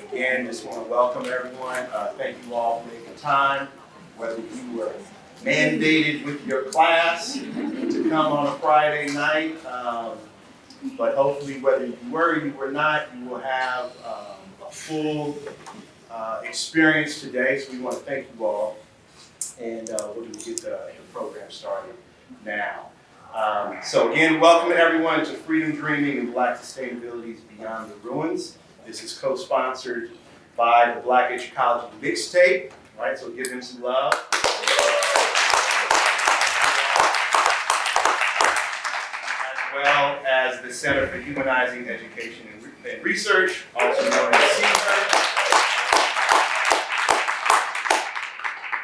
Again, just want to welcome everyone. Thank you all for making time, whether you were mandated with your class to come on a Friday night. But hopefully, whether you were or you were not, you will have a full experience today. So we want to thank you all. And we're going to get the program started now. So again, welcome everyone to Freedom Dreaming and Black Sustainability's Beyond the Ruins. This is co-sponsored by the Black Ecology Mixtape. All right, so give them some love. As well as the Center for Humanizing Education and Research, also known as CHER.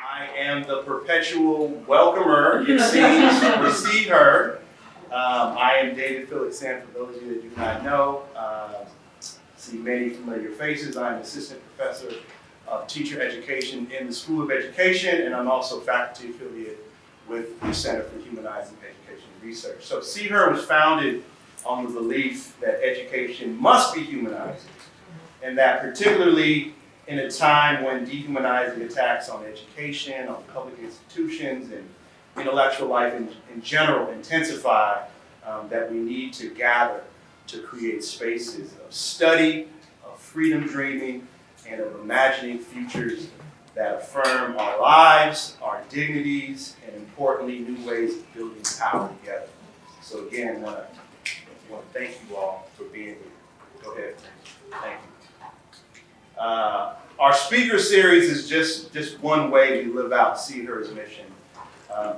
I am the perpetual welcomer, it seems, for CHER. I am David Phillips-Sand, for those of you that do not know. See many familiar faces. I'm an assistant professor of teacher education in the School of Education, and I'm also faculty affiliate with the Center for Humanizing Education and Research. So CHER was founded on the belief that education must be humanized, and that particularly in a time when dehumanizing attacks on education, on public institutions, and intellectual life in general intensify, that we need to gather to create spaces of study, of freedom dreaming, and of imagining futures that affirm our lives, our dignities, and importantly, new ways of building power together. So again, I want to thank you all for being here. Go ahead. Thank you. Our speaker series is just one way we live out CHER's mission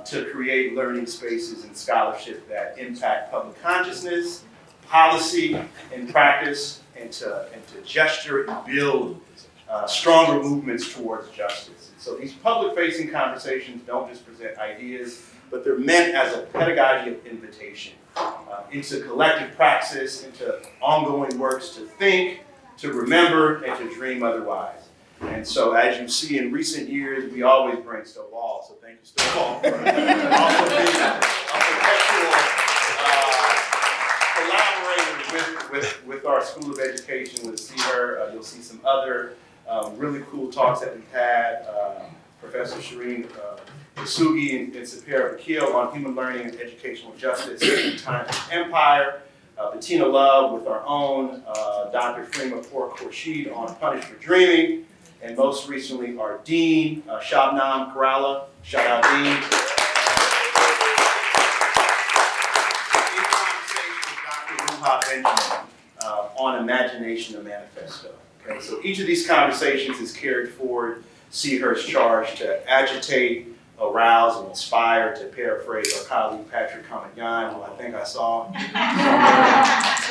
to create learning spaces and scholarship that impact public consciousness, policy, and practice, and to gesture and build stronger movements towards justice. So these public-facing conversations don't just present ideas, but they're meant as a pedagogy of invitation into collective praxis, into ongoing works to think, to remember, and to dream otherwise. And so, as you see in recent years, we always bring Stovall, so thank you, Stovall, for also being a perpetual collaborator with our School of Education, with CHER. You'll see some other really cool talks that we've had. Professor Shireen Isugi and Sapira Vakil on human learning and educational justice in times of empire. Bettina Love with our own, Dr. Freema Khorshid on Punish for Dreaming. And most recently, our Dean, Shabnam Kerala. Shout out, Dean. In conversation with Dr. Ruha Benjamin on Imagination, a Manifesto. Okay, so each of these conversations is carried forward CHER's charge to agitate, arouse, and inspire, to paraphrase our colleague Patrick Kamanyan, who I think I saw.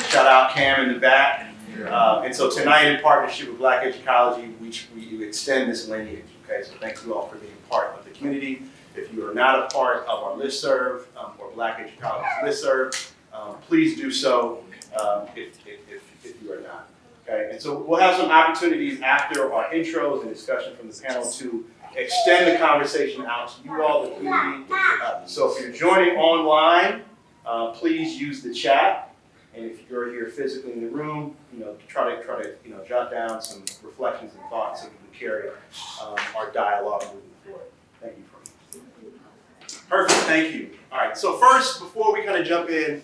Shout out Cam in the back. And so tonight, in partnership with Black Ecology, we extend this lineage. Okay, so thank you all for being part of the community. If you are not a part of our listserv or Black Ecology's listserv, please do so if you are not. Okay, and so we'll have some opportunities after our intros and discussion from the panel to extend the conversation out to you all, the community. So if you're joining online, please use the chat. And if you're here physically in the room, try to jot down some reflections and thoughts so we can carry our dialogue moving forward. Thank you. Perfect, thank you. All right, so first, before we kind of jump in,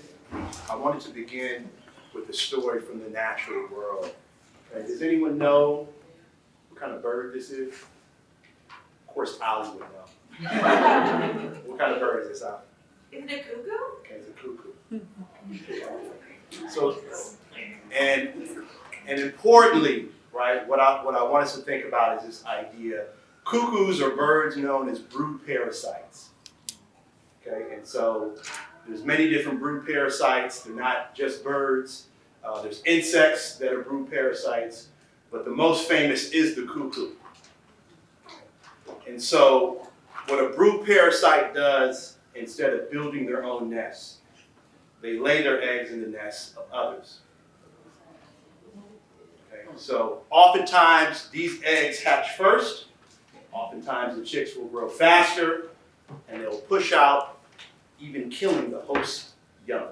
I wanted to begin with a story from the natural world. Okay, does anyone know what kind of bird this is? Of course, Ali would know. What kind of bird is this, Ali? Is it a cuckoo? Okay, it's a cuckoo. So, and importantly, right, what I want us to think about is this idea. Cuckoos are birds known as brood parasites. Okay, and so there's many different brood parasites. They're not just birds. There's insects that are brood parasites, but the most famous is the cuckoo. And so what a brood parasite does, instead of building their own nest, they lay their eggs in the nests of others. Okay, so oftentimes these eggs hatch first. Oftentimes the chicks will grow faster, and they'll push out, even killing the host young.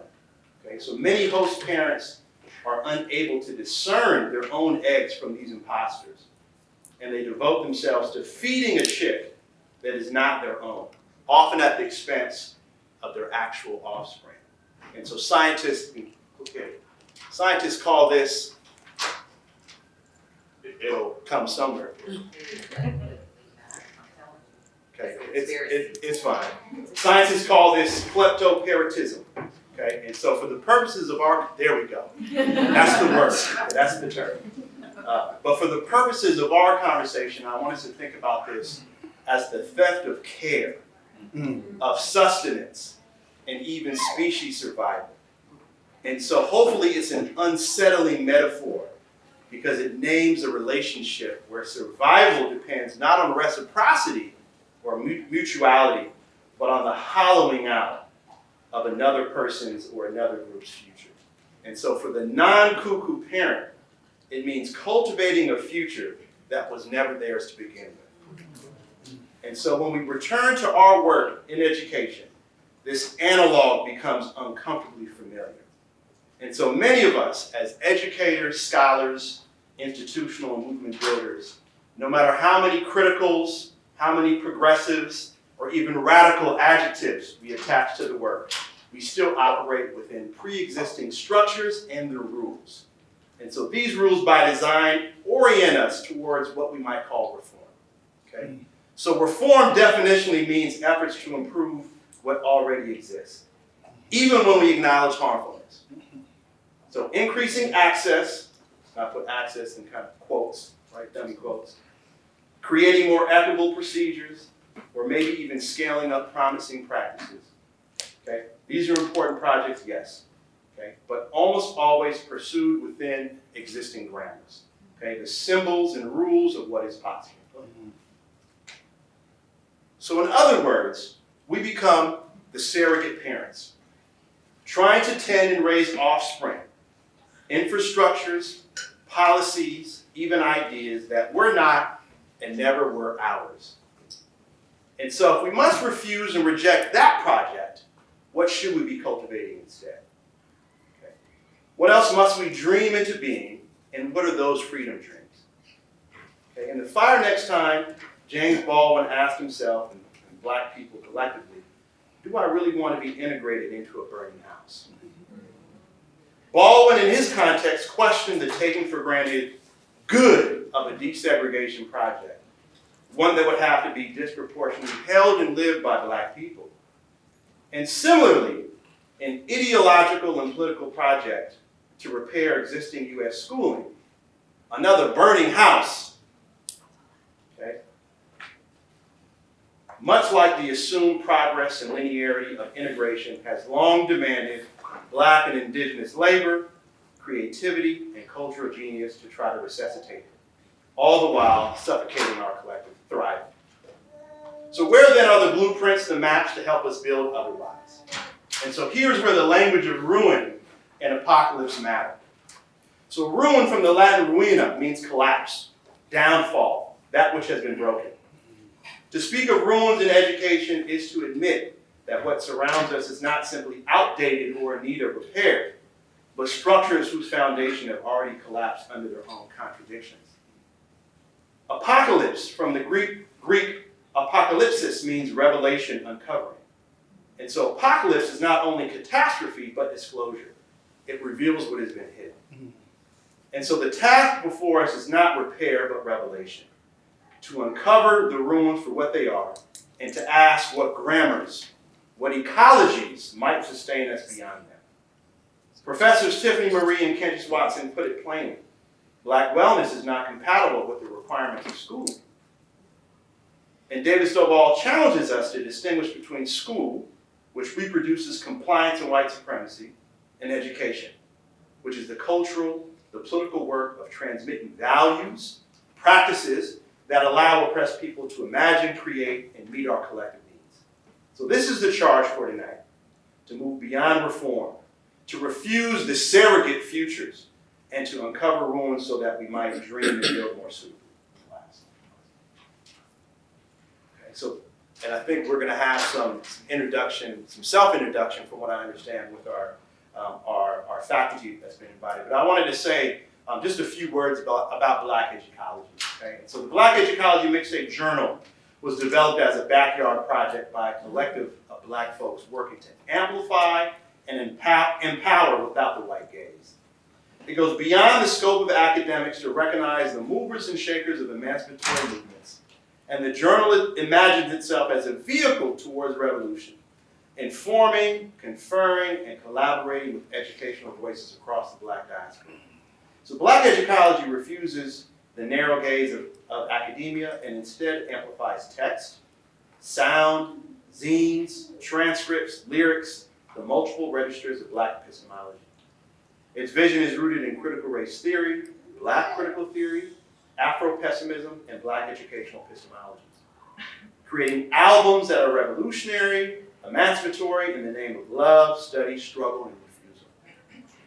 Okay, so many host parents are unable to discern their own eggs from these imposters, and they devote themselves to feeding a chick that is not their own, often at the expense of their actual offspring. And so scientists call this, it'll come somewhere. Okay, it's fine. Scientists call this kleptoparasitism. Okay, and so for the purposes of there we go. That's the word, that's the term. But for the purposes of our conversation, I want us to think about this as the theft of care, of sustenance, and even species survival. And so hopefully it's an unsettling metaphor because it names a relationship where survival depends not on reciprocity or mutuality, but on the hollowing out of another person's or another group's future. And so for the non-cuckoo parent, it means cultivating a future that was never theirs to begin with. And so when we return to our work in education, this analog becomes uncomfortably familiar. And so many of us, as educators, scholars, institutional and movement builders, no matter how many criticals, how many progressives, or even radical adjectives we attach to the work, we still operate within pre-existing structures and their rules. And so these rules by design orient us towards what we might call reform. Okay? So reform definitionally means efforts to improve what already exists, even when we acknowledge harmfulness. So increasing access, I put access in kind of quotes, right, dummy quotes, creating more equitable procedures, or maybe even scaling up promising practices. Okay? These are important projects, yes, okay? But almost always pursued within existing grammars. Okay? The symbols and rules of what is possible. So in other words, we become the surrogate parents, trying to tend and raise offspring, infrastructures, policies, even ideas that were not and never were ours. And so if we must refuse and reject that project, what should we be cultivating instead? Okay. What else must we dream into being, and what are those freedom dreams? Okay. In the fire next time, James Baldwin asked himself, and Black people collectively, do I really want to be integrated into a burning house? Baldwin, in his context, questioned the taken for granted good of a desegregation project, one that would have to be disproportionately held and lived by Black people. And similarly, an ideological and political project to repair existing U.S. schooling, another burning house, okay? Much like the assumed progress and linearity of integration has long demanded Black and indigenous labor, creativity, and cultural genius to try to resuscitate it, all the while suffocating our collective thriving. So where then are the blueprints, the maps to help us build otherwise? And so here's where the language of ruin and apocalypse matter. So ruin from the Latin ruina means collapse, downfall, that which has been broken. To speak of ruins in education is to admit that what surrounds us is not simply outdated or in need of repair, but structures whose foundation have already collapsed under their own contradictions. Apocalypse, from the Greek apocalypsis, means revelation, uncovering. And so apocalypse is not only catastrophe, but disclosure. It reveals what has been hidden. And so the task before us is not repair, but revelation. To uncover the ruins for what they are, and to ask what grammars, what ecologies might sustain us beyond them. Professors Tiffany Marie and Kendrick Watson put it plainly. Black wellness is not compatible with the requirements of schooling. And David Stovall challenges us to distinguish between school, which reproduces compliance and white supremacy, and education, which is the cultural, the political work of transmitting values, practices that allow oppressed people to imagine, create, and meet our collective needs. So this is the charge for tonight, to move beyond reform, to refuse the surrogate futures, and to uncover ruins so that we might dream and build more suitable lives. Okay, so, and I think we're going to have some introduction, some self-introduction from what I understand with our our faculty that's been invited. But I wanted to say just a few words about Black Educology. Okay? And so the Black Educology Mixtape Journal was developed as a backyard project by a collective of Black folks working to amplify and empower without the white gaze. It goes beyond the scope of academics to recognize the movers and shakers of emancipatory movements. And the journal imagines itself as a vehicle towards revolution, informing, conferring, and collaborating with educational voices across the Black diaspora. So Black Educology refuses the narrow gaze of academia and instead amplifies text, sound, zines, transcripts, lyrics, the multiple registers of Black epistemology. Its vision is rooted in critical race theory, Black critical theory, Afro-pessimism, and Black educational epistemologies. Creating albums that are revolutionary, emancipatory in the name of love, study, struggle, and refusal.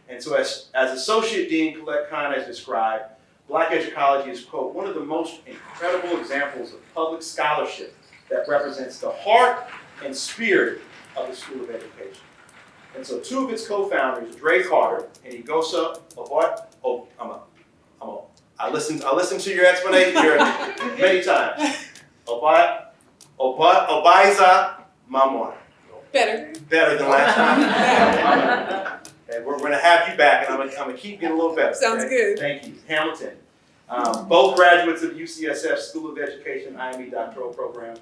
And so as Associate Dean Colette Kahn has described, Black Educology is, quote, one of the most incredible examples of public scholarship that represents the heart and spirit of the School of Education. And so two of its co-founders, Dre Carter and Igosa I listened to your explanation here many times. Obaiza Mamon. Better than last time. Okay, we're going to have you back, and I'm going to keep getting a little better. Sounds good. Thank you. Hamilton. Both graduates of UCSF School of Education IME doctoral program.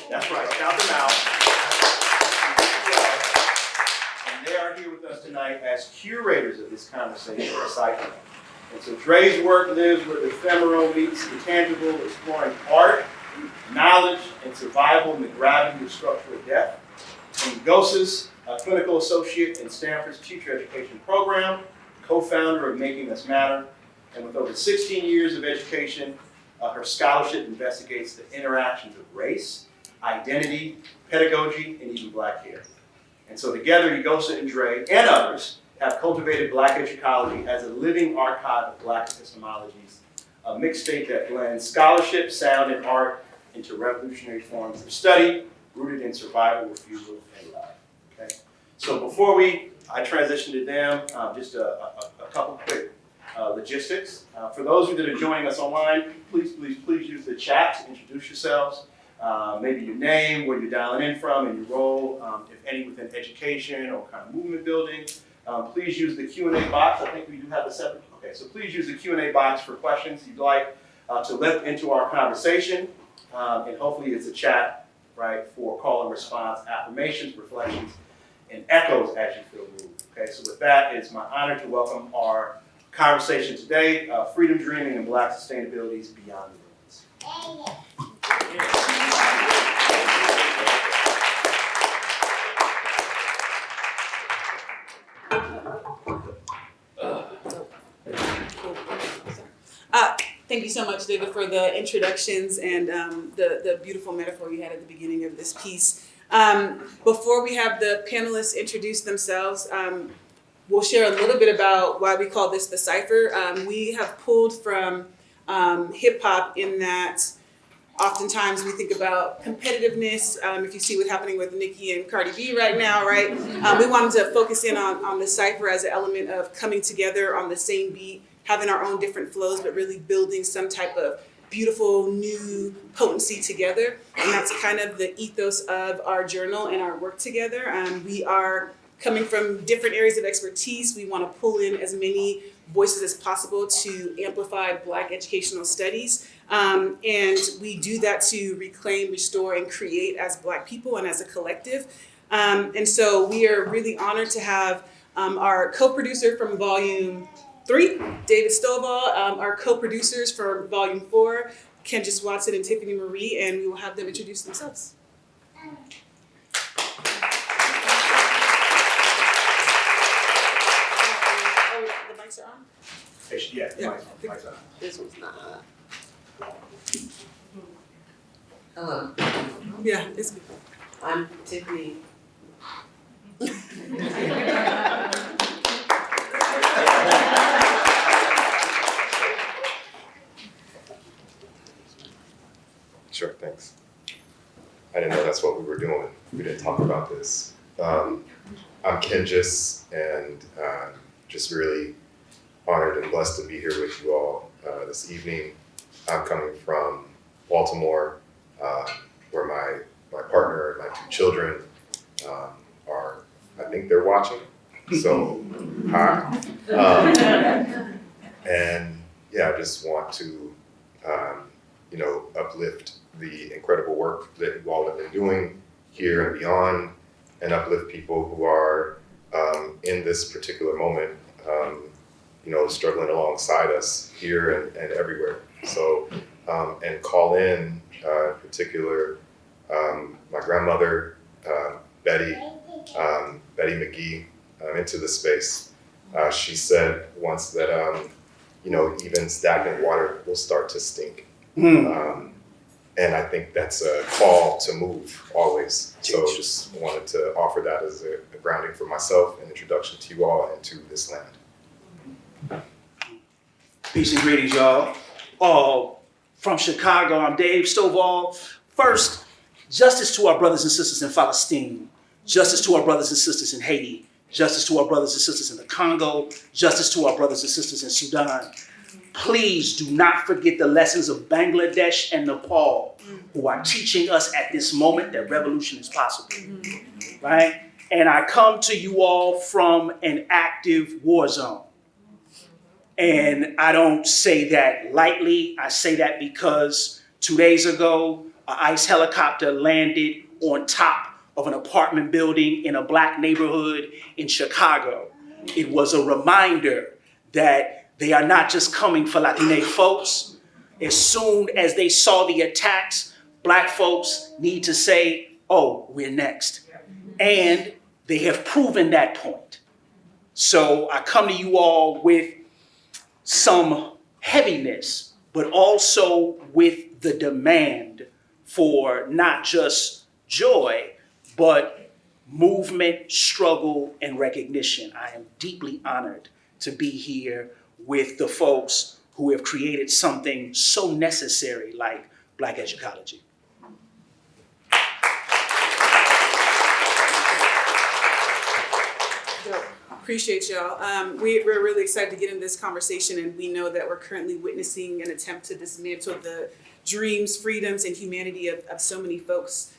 That's right. Shout them out. And they are here with us tonight as curators of this conversation or cycle. And so Dre's work lives where the ephemeral meets the tangible, exploring art, knowledge, and survival in the gravity of structural death. And Gosa's a clinical associate in Stanford's teacher education program, co-founder of Making Us Matter. And with over 16 years of education, her scholarship investigates the interactions of race, identity, pedagogy, and even Black hair. And so together, Igosa and Dre and others have cultivated Black Educology as a living archive of Black epistemologies, a mixtape that blends scholarship, sound, and art into revolutionary forms of study, rooted in survival, refusal, and love. Okay? So before I transition to them, just a couple quick logistics. For those of you that are joining us online, please use the chat to introduce yourselves. Maybe your name, where you're dialing in from, and your role, if any, within education or kind of movement building. Please use the Q&A box. I think we do have a separate. Okay, so please use the Q&A box for questions you'd like to let into our conversation, and hopefully it's a chat, right, for call and response, affirmations, reflections, and echoes as you feel moved. Okay, so with that, it's my honor to welcome our conversation today, Freedom Dreaming and Black Sustainability's Beyond the Ruins. Thank you so much, David, for the introductions and the beautiful metaphor you had at the beginning of this piece. Before we have the panelists introduce themselves, we'll share a little bit about why we call this the cipher. We have pulled from hip hop in that oftentimes we think about competitiveness. If you see what's happening with Nicki and Cardi B right now, right? We wanted to focus in on the cipher as an element of coming together on the same beat, having our own different flows, but really building some type of beautiful new potency together. And that's kind of the ethos of our journal and our work together. We are coming from different areas of expertise. We want to pull in as many voices as possible to amplify Black educational studies. And we do that to reclaim, restore, and create as Black people and as a collective. And so we are really honored to have our co-producer from Volume 3, David Stovall, our co-producers for Volume 4, Kendris Watson and Tiffany Marie, and we will have them introduce themselves. The mics are on? Yeah, the mics on. This one's not. Hello. Yeah, it's good. I'm Tiffany. Sure, thanks. I didn't know that's what we were doing. We didn't talk about this. I'm I'm Kenjis, and just really honored and blessed to be here with you all this evening. I'm coming from Baltimore, where my partner and my 2 children are, I think they're watching, so hi. And yeah, I just want to, uplift the incredible work that you all have been doing here and beyond, and uplift people who are in this particular moment, struggling alongside us here and everywhere. So, and call in particular my grandmother, Betty McGee, into the space. She said once that, even stagnant water will start to stink. And I think that's a call to move always. So just wanted to offer that as a grounding for myself and introduction to you all and to this land. Peace and greetings, y'all. From Chicago, I'm Dave Stovall. First, justice to our brothers and sisters in Palestine, justice to our brothers and sisters in Haiti, justice to our brothers and sisters in the Congo, justice to our brothers and sisters in Sudan. Please do not forget the lessons of Bangladesh and Nepal, who are teaching us at this moment that revolution is possible, right? And I come to you all from an active war zone. And I don't say that lightly. I say that because 2 days ago, an ICE helicopter landed on top of an apartment building in a Black neighborhood in Chicago. It was a reminder that they are not just coming for Latine folks. As soon as they saw the attacks, Black folks need to say, oh, we're next. And they have proven that point. So I come to you all with some heaviness, but also with the demand for not just joy, but movement, struggle, and recognition. I am deeply honored to be here with the folks who have created something so necessary like Black Educology. Appreciate y'all. We're really excited to get into this conversation, and we know that we're currently witnessing an attempt to dismantle the dreams, freedoms, and humanity of so many folks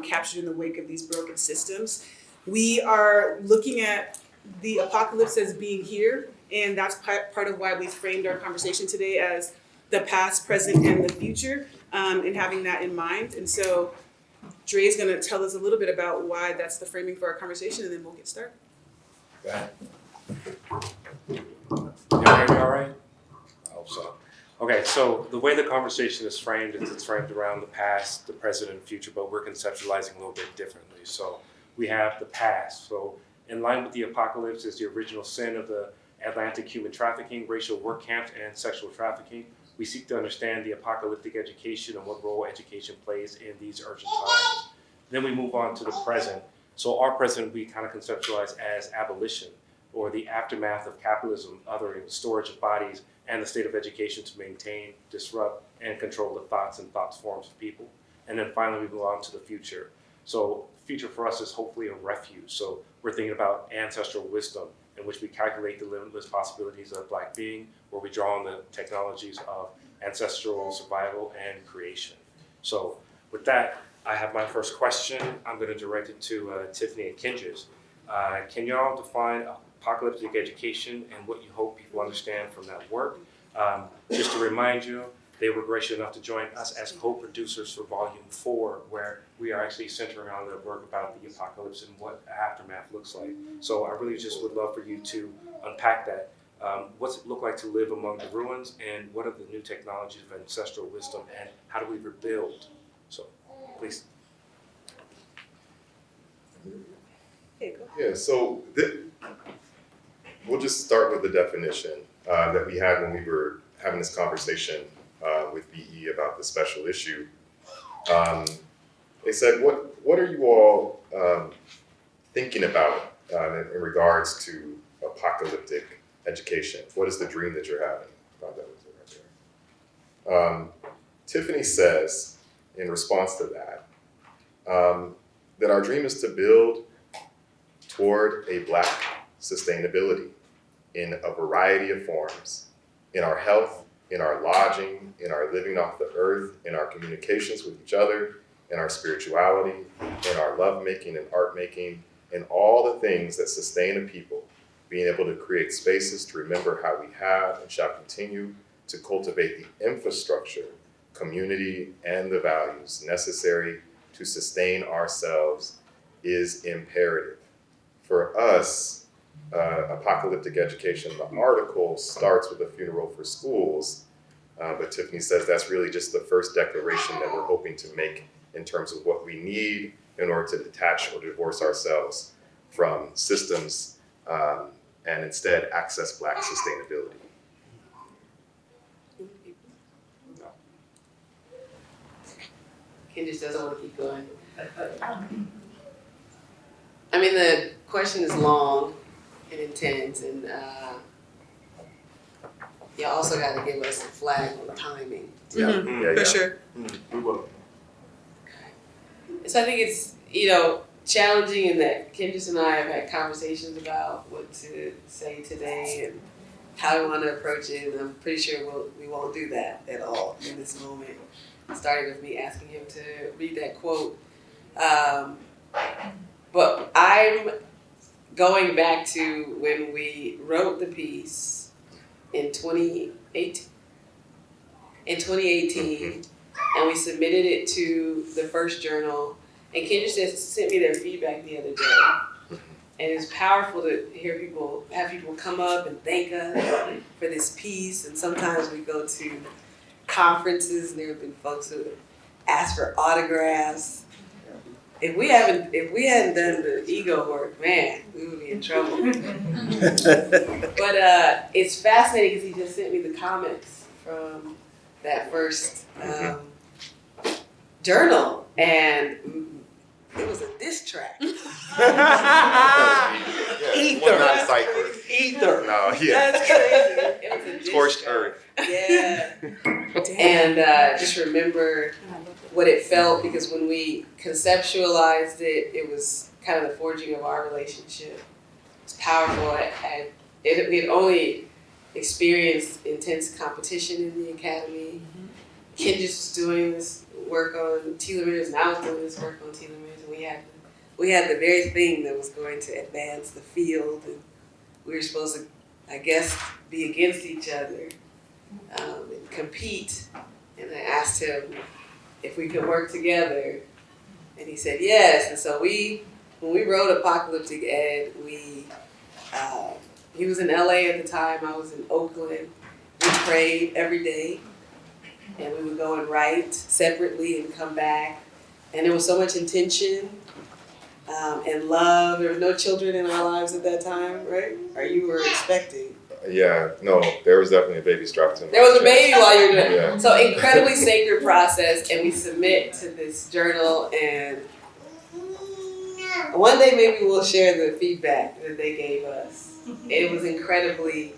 captured in the wake of these broken systems. We are looking at the apocalypse as being here, and that's part of why we framed our conversation today as the past, present, and the future, and having that in mind. And so Dre is going to tell us a little bit about why that's the framing for our conversation, and then we'll get started. You all right? I hope so. Okay, so the way the conversation is framed is it's framed around the past, the present, and future, but we're conceptualizing a little bit differently. So we have the past. So in line with the apocalypse is the original sin of the Atlantic human trafficking, racial work camps, and sexual trafficking. We seek to understand the apocalyptic education and what role education plays in these urgent times. Then we move on to the present. So our present we kind of conceptualize as abolition, or the aftermath of capitalism, othering, storage of bodies, and the state of education to maintain, disrupt, and control the thoughts and thought forms of people. And then finally we move on to the future. So future for us is hopefully a refuge. So we're thinking about ancestral wisdom, in which we calculate the limitless possibilities of Black being, where we draw on the technologies of ancestral survival and creation. So with that, I have my first question. I'm going to direct it to Tiffany and Kenjis. Can y'all define apocalyptic education and what you hope people understand from that work? Just to remind you, they were gracious enough to join us as co-producers for Volume 4, where we are actually centering on the work about the apocalypse and what aftermath looks like. So I really just would love for you to unpack that. What's it look like to live among the ruins, and what are the new technologies of ancestral wisdom, and how do we rebuild? So please. Yeah, so we'll just start with the definition that we had when we were having this conversation with BE about the special issue. They said, what are you all thinking about in regards to apocalyptic education? What is the dream that you're having? Right there. Tiffany says, in response to that, that our dream is to build toward a Black sustainability in a variety of forms, in our health, in our lodging, in our living off the earth, in our communications with each other, in our spirituality, in our lovemaking and art making, in all the things that sustain a people, being able to create spaces to remember how we have and shall continue to cultivate the infrastructure, community, and the values necessary to sustain ourselves is imperative. For us, Apocalyptic Education, the article starts with a funeral for schools, but Tiffany says that's really just the first declaration that we're hoping to make in terms of what we need in order to detach or divorce ourselves from systems and instead access Black sustainability. Ken just doesn't want to keep going. I mean, the question is long and intense, and you also got to give us a flag on timing. For sure. We will. So I think it's, challenging in that Kendris and I have had conversations about what to say today and how we want to approach it, and I'm pretty sure we won't do that at all in this moment. Starting with me asking him to read that quote. But I'm going back to when we wrote the piece in 2018, and we submitted it to the first journal, and Kendra sent me their feedback the other day. And it's powerful to have people come up and thank us for this piece, and sometimes we go to conferences and there have been folks who ask for autographs. If we hadn't done the ego work, man, we would be in trouble. But it's fascinating because he just sent me the comments from that first journal, and it was a diss track. Ether. Not cipher. Ether. No, yeah. That's crazy. It was a diss Torched track. earth. Yeah. And just remember what it felt, because when we conceptualized it, it was kind of the forging of our relationship. It's powerful. We had only experienced intense competition in the academy. Ken just was doing this work on telomeres, and I was doing this work on telomeres, and we had the very thing that was going to advance the field, and we were supposed to, I guess, be against each other and compete. And I asked him if we could work together, and he said yes. And so when we wrote Apocalyptic Ed, he was in LA at the time, I was in Oakland. We prayed every day, and we would go and write separately and come back. And there was so much intention and love. There were no children in our lives at that time, right? Or you were expecting? Yeah, no, there was definitely a baby strapped in. There was a baby while you were doing it. Yeah. So incredibly sacred process, and we submit to this journal, and one day maybe we'll share the feedback that they gave us. It was incredibly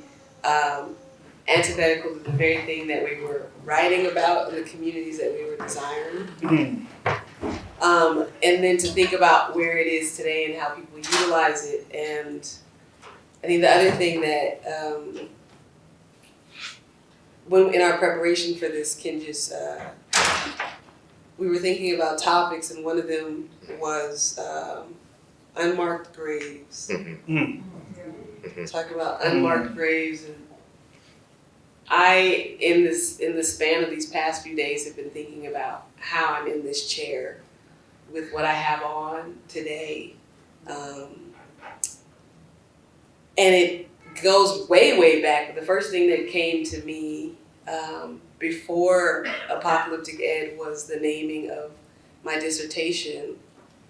antithetical to the very thing that we were writing about in the communities that we were desiring. And then to think about where it is today and how people utilize it. And I think the other thing that when in our preparation for this, Ken just we were thinking about topics, and one of them was unmarked graves. Talking about unmarked graves, and I in the span of these past few days have been thinking about how I'm in this chair with what I have on today. And it goes way, way back. But the first thing that came to me before Apocalyptic Ed was the naming of my dissertation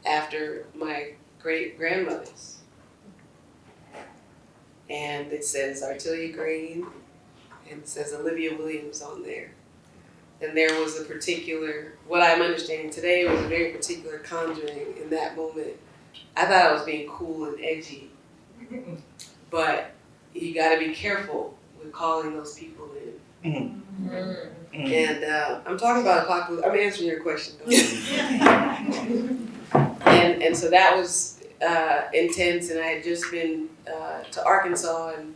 after my great-grandmother's. And it says Artelia Green, and it says Olivia Williams on there. And there was a particular, what I'm understanding today was a very particular conjuring in that moment. I thought I was being cool and edgy, but you gotta be careful with calling those people in. And I'm talking about apocalypse, I'm answering your question. And so that was intense, and I had just been to Arkansas and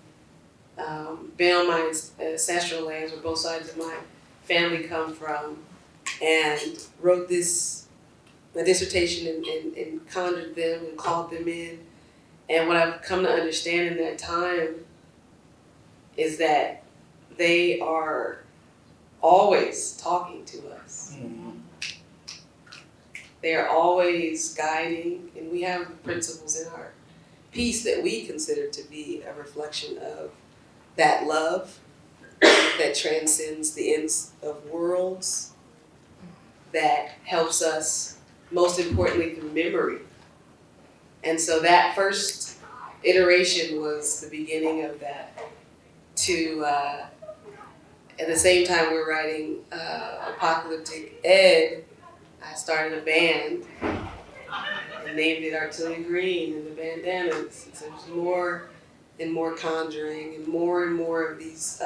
been on my ancestral lands where both sides of my family come from, and wrote my dissertation and conjured them and called them in. And what I've come to understand in that time is that they are always talking to us. They are always guiding, and we have principles in our piece that we consider to be a reflection of that love that transcends the ends of worlds, that helps us, most importantly, through memory. And so that first iteration was the beginning of that. At the same time we're writing Apocalyptic Ed, I started a band and named it Artillery Green and the Bandanas. So there's more and more conjuring and more of these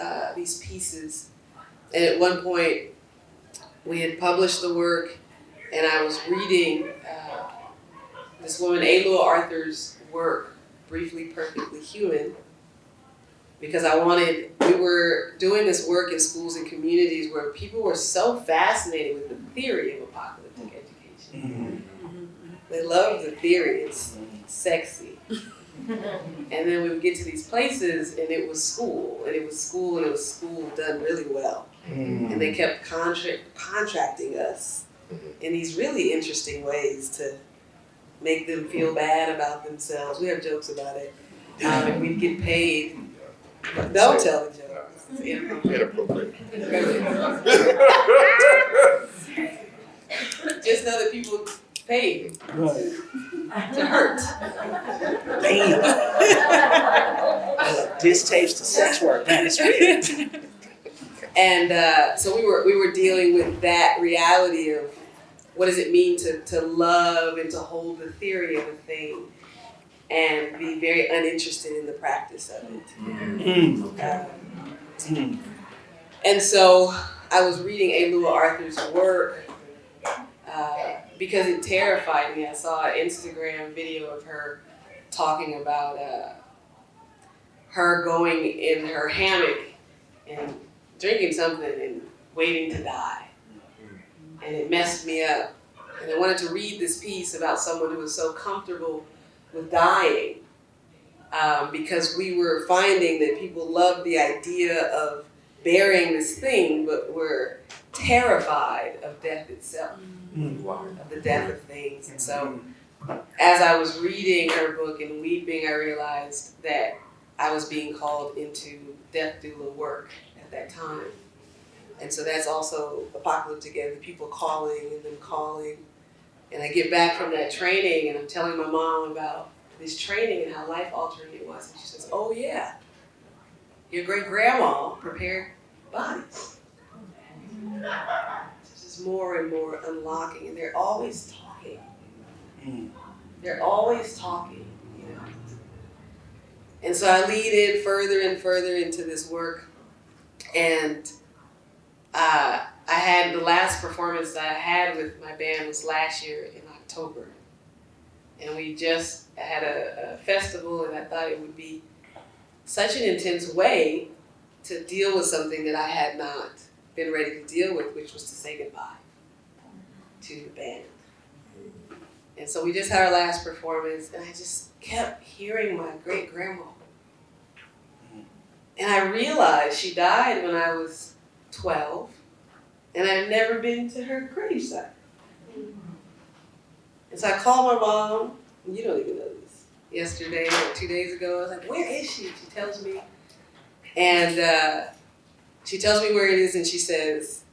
pieces. And at one point, we had published the work, and I was reading this woman, Alua Arthur's work, Briefly Perfectly Human, because we were doing this work in schools and communities where people were so fascinated with the theory of apocalyptic education. They love the theory, it's sexy. And then we would get to these places and it was school done really well. And they kept contracting us in these really interesting ways to make them feel bad about themselves. We have jokes about it. And we'd get paid. Don't tell the jokes. It's Inappropriate. Just know that people paid to hurt. Damn. Distaste to sex work. Man, it's weird. And so we were dealing with that reality of what does it mean to love and to hold the theory of a thing and be very uninterested in the practice of it. And so I was reading Alua Arthur's work because it terrified me. I saw an Instagram video of her talking about her going in her hammock and drinking something and waiting to die. And it messed me up. And I wanted to read this piece about someone who was so comfortable with dying because we were finding that people loved the idea of bearing this thing, but were terrified of death itself, of the death of things. And so as I was reading her book and weeping, I realized that I was being called into death doula work at that time. And so that's also Apocalyptic Ed, the people calling and them calling. And I get back from that training and I'm telling my mom about this training and how life-altering it was. And she says, oh yeah, your great-grandma prepared bodies. There's just more and more unlocking, and they're always talking. They're always talking, you know. And so I lead in further and further into this work, and I had the last performance that I had with my band was last year in October. And we just had a festival, and I thought it would be such an intense way to deal with something that I had not been ready to deal with, which was to say goodbye to the band. And so we just had our last performance, and I just kept hearing my great-grandma. And I realized she died when I was 12, and I've never been to her gravesite. And so I called my mom, and you don't even know this, yesterday or 2 days ago. I was like, where is she? She tells me. And she tells me where it is, and she says,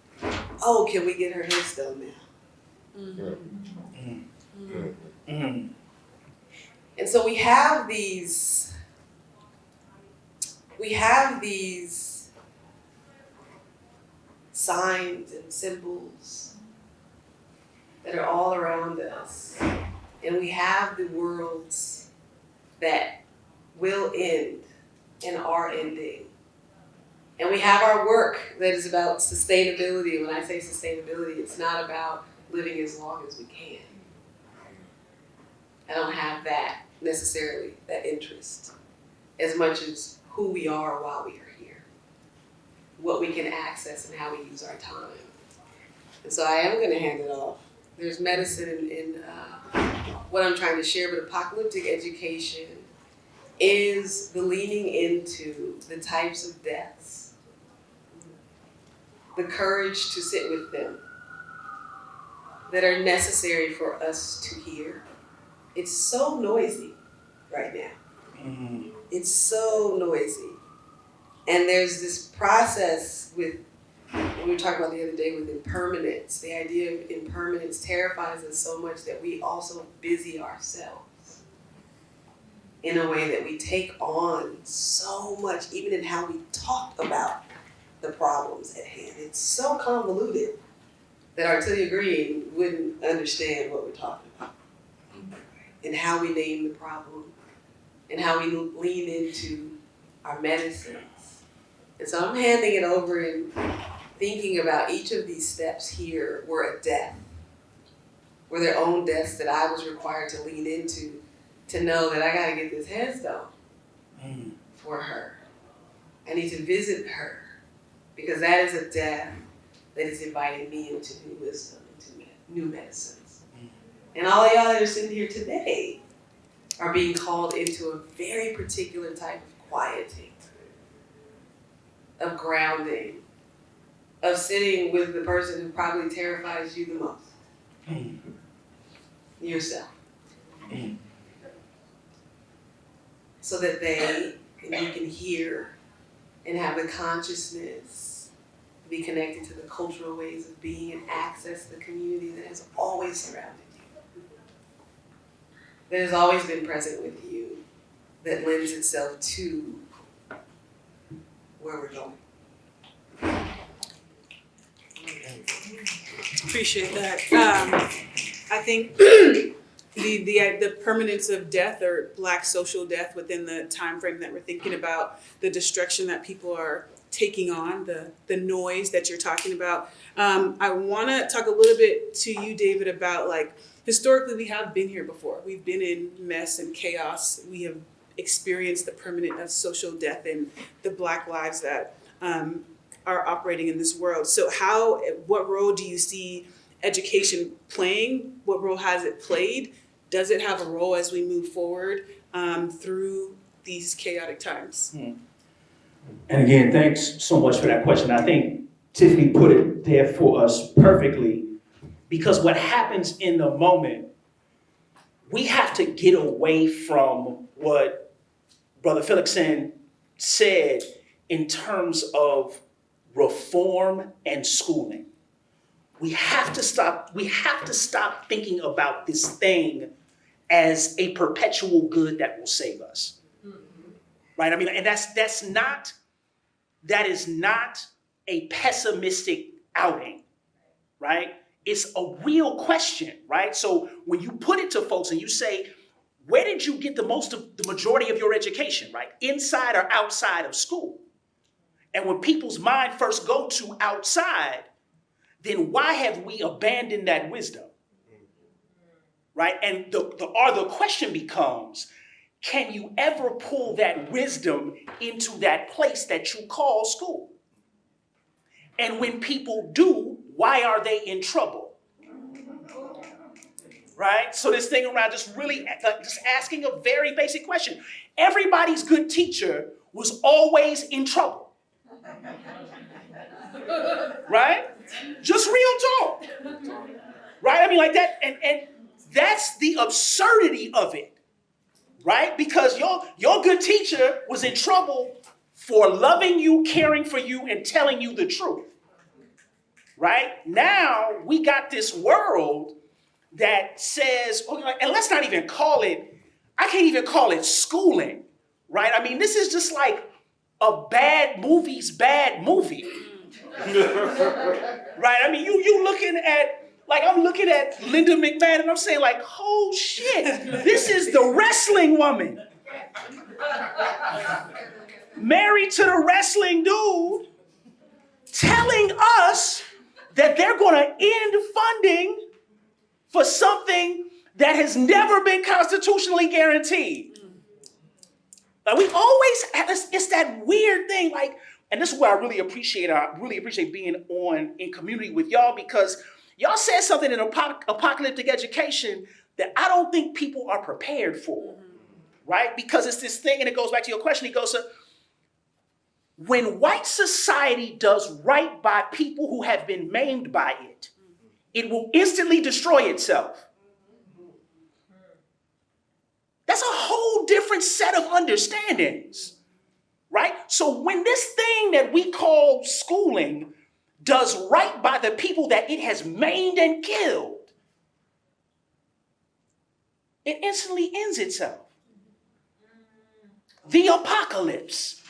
oh, can we get her headstone now? And so we have these signs and symbols that are all around us. And we have the worlds that will end and are ending. And we have our work that is about sustainability. When I say sustainability, it's not about living as long as we can. I don't have that necessarily, that interest, as much as who we are while we are here, what we can access and how we use our time. And so I am gonna hand it off. There's medicine in what I'm trying to share, but apocalyptic education is the leaning into the types of deaths, the courage to sit with them that are necessary for us to hear. It's so noisy right now. It's so noisy. And there's this process with, we were talking about the other day with impermanence. The idea of impermanence terrifies us so much that we also busy ourselves in a way that we take on so much, even in how we talk about the problems at hand. It's so convoluted that Artelia Green wouldn't understand what we're talking about, and how we name the problem, and how we lean into our medicines. And so I'm handing it over and thinking about each of these steps here were a death, were their own deaths that I was required to lean into to know that I gotta get this headstone for her. I need to visit her, because that is a death that is inviting me into new wisdom, into new medicines. And all of y'all that are sitting here today are being called into a very particular type of quieting, of grounding, of sitting with the person who probably terrifies you the most, yourself. So that they and you can hear and have the consciousness, be connected to the cultural ways of being and access the community that has always surrounded you, that has always been present with you, that lends itself to where we're going. Appreciate that. I think the permanence of death or Black social death within the time frame that we're thinking about, the destruction that people are taking on, the noise that you're talking about. I want to talk a little bit to you, David, about like historically we have been here before. We've been in mess and chaos. We have experienced the permanent of social death and the Black lives that are operating in this world. So what role do you see education playing? What role has it played? Does it have a role as we move forward through these chaotic times? And again, thanks so much for that question. I think Tiffany put it there for us perfectly, because what happens in the moment, we have to get away from what Brother Felixson said in terms of reform and schooling. We have to stop thinking about this thing as a perpetual good that will save us. Right? I mean, and that is not a pessimistic outing, right? It's a real question, right? So when you put it to folks and you say, where did you get the majority of your education, right? Inside or outside of school? And when people's mind first go to outside, then why have we abandoned that wisdom? Right? And the question becomes, can you ever pull that wisdom into that place that you call school? And when people do, why are they in trouble? Right? So this thing around just really just asking a very basic question. Everybody's good teacher was always in trouble. Right? Just real talk. Right? I mean, like that, and that's the absurdity of it. Right? Because your good teacher was in trouble for loving you, caring for you, and telling you the truth. Right? Now we got this world that says, and let's not even call it, I can't even call it schooling. Right? I mean, this is just like a bad movie's bad movie. Right? I mean, you looking at, like, I'm looking at Linda McMahon and I'm saying, like, oh shit, this is the wrestling woman. Married to the wrestling dude, telling us that they're going to end funding for something that has never been constitutionally guaranteed. Like we always have this, it's that weird thing, like, and this is what I really appreciate being in community with y'all, because y'all said something in Apocalyptic Education that I don't think people are prepared for, right? Because it's this thing, and it goes back to your question, it goes to, when white society does right by people who have been maimed by it, it will instantly destroy itself. That's a whole different set of understandings, right? So when this thing that we call schooling does right by the people that it has maimed and killed, it instantly ends itself. The apocalypse.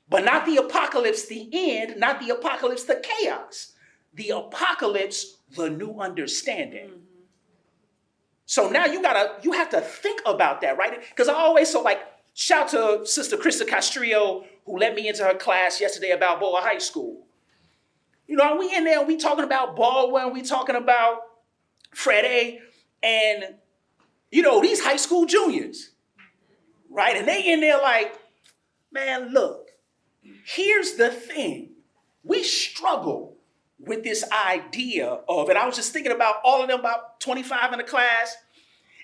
But not the apocalypse, the end, not the apocalypse, the chaos. The apocalypse, the new understanding. So now you have to think about that, right? Because I always, so like, shout to Sister Krista Castrillo, who let me into her class yesterday about Boa High School. You know, we in there, we talking about Baldwin, we talking about Fred A, and, you know, these high school juniors, right? And they in there like, man, look, here's the thing. We struggle with this idea of, and I was just thinking about all of them, about 25 in the class,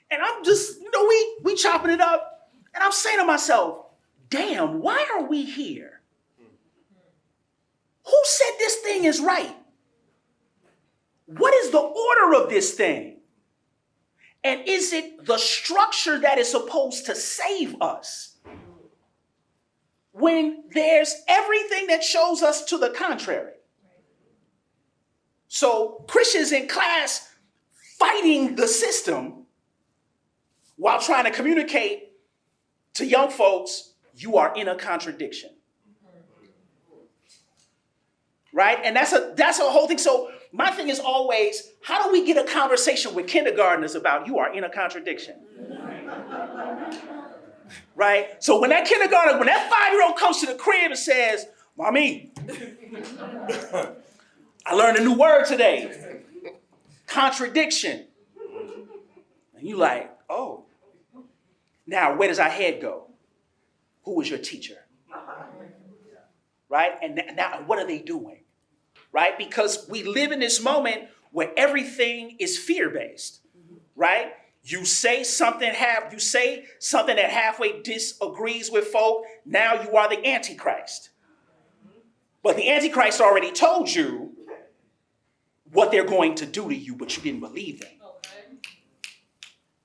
and I'm just, you know, we chopping it up, and I'm saying to myself, damn, why are we here? Who said this thing is right? What is the order of this thing? And is it the structure that is supposed to save us? When there's everything that shows us to the contrary. So Christians in class fighting the system while trying to communicate to young folks, you are in a contradiction. Right? And that's a whole thing. So my thing is always, how do we get a conversation with kindergartners about you are in a contradiction? Right? So when that 5-year-old comes to the crib and says, Mommy, I learned a new word today. Contradiction. And you like, oh. Now, where does our head go? Who was your teacher? Right? And now, what are they doing? Right? Because we live in this moment where everything is fear-based. Right? You say something that halfway disagrees with folk, now you are the Antichrist. But the Antichrist already told you what they're going to do to you, but you didn't believe them.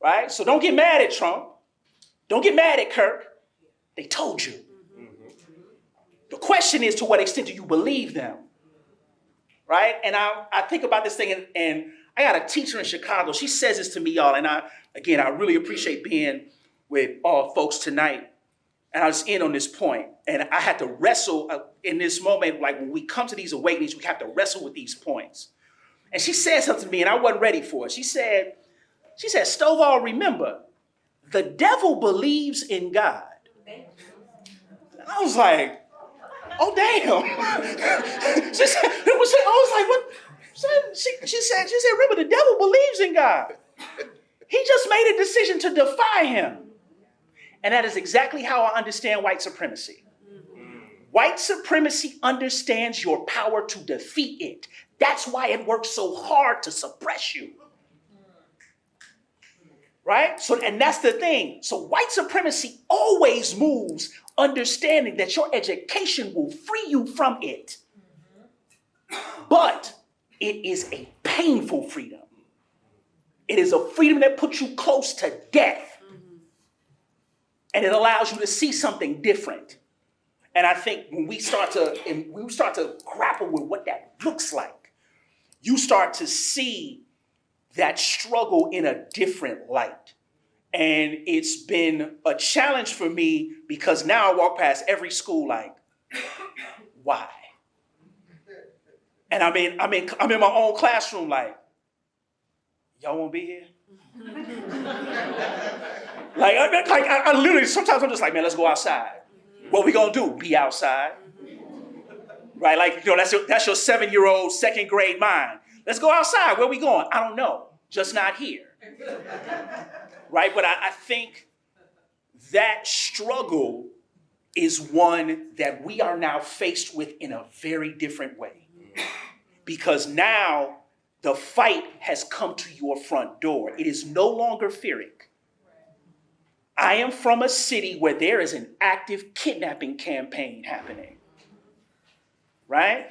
Right? So don't get mad at Trump. Don't get mad at Kirk. They told you. The question is, to what extent do you believe them? Right? And I think about this thing, and I got a teacher in Chicago. She says this to me, y'all, and I really appreciate being with all folks tonight. And I was in on this point, and I had to wrestle in this moment, like when we come to these awakenings, we have to wrestle with these points. And she said something to me, and I wasn't ready for it. She said, Stovall, remember, the devil believes in God. And I was like, oh, damn. She said, I was like, what? She said, remember, the devil believes in God. He just made a decision to defy him. And that is exactly how I understand white supremacy. White supremacy understands your power to defeat it. That's why it works so hard to suppress you. Right? So, and that's the thing. So white supremacy always moves understanding that your education will free you from it. But it is a painful freedom. It is a freedom that puts you close to death. And it allows you to see something different. And I think when we start to grapple with what that looks like, you start to see that struggle in a different light. And it's been a challenge for me because now I walk past every school like, why? And I'm in my own classroom like, y'all won't be here? I literally, sometimes I'm just like, man, let's go outside. What we gonna do? Be outside. Right? Like, you know, that's your 7-year-old second grade mind. Let's go outside. Where we going? I don't know. Just not here. Right? But I think that struggle is one that we are now faced with in a very different way. Because now the fight has come to your front door. It is no longer fearing. I am from a city where there is an active kidnapping campaign happening. Right?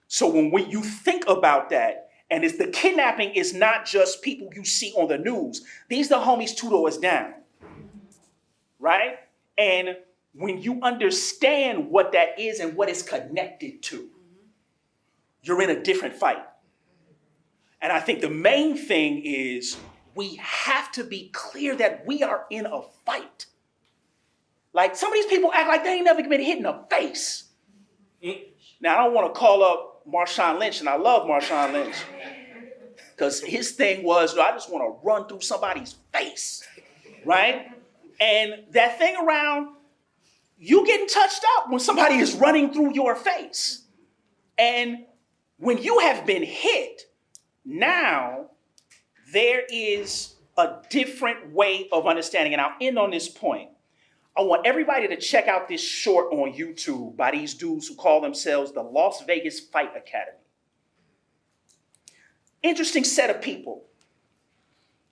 So when you think about that, and it's the kidnapping is not just people you see on the news. These are the homies 2 doors down. Right? And when you understand what that is and what it's connected to, you're in a different fight. And I think the main thing is we have to be clear that we are in a fight. Like some of these people act like they ain't never been hit in the face. Now, I don't want to call up Marshawn Lynch, and I love Marshawn Lynch, because his thing was, I just want to run through somebody's face, right? And that thing around, you getting touched up when somebody is running through your face. And when you have been hit, now there is a different way of understanding. And I'll end on this point. I want everybody to check out this short on YouTube by these dudes who call themselves the Las Vegas Fight Academy. Interesting set of people.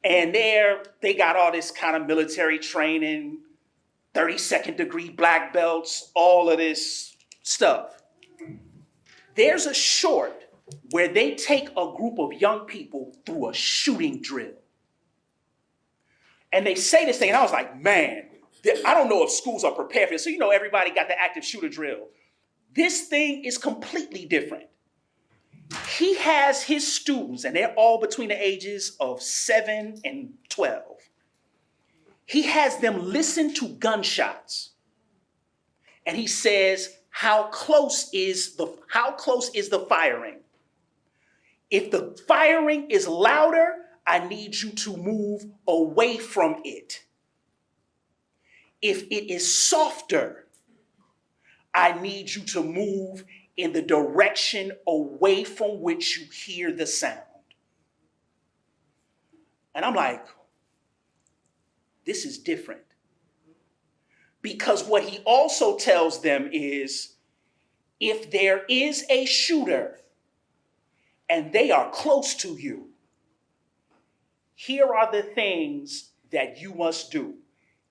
And they got all this kind of military training, 32nd degree black belts, all of this stuff. There's a short where they take a group of young people through a shooting drill. And they say this thing, and I was like, man, I don't know if schools are prepared for this. So, everybody got the active shooter drill. This thing is completely different. He has his students, and they're all between the ages of 7 and 12. He has them listen to gunshots. And he says, how close is the firing? If the firing is louder, I need you to move away from it. If it is softer, I need you to move in the direction away from which you hear the sound. And I'm like, this is different. Because what he also tells them is, if there is a shooter and they are close to you, here are the things that you must do.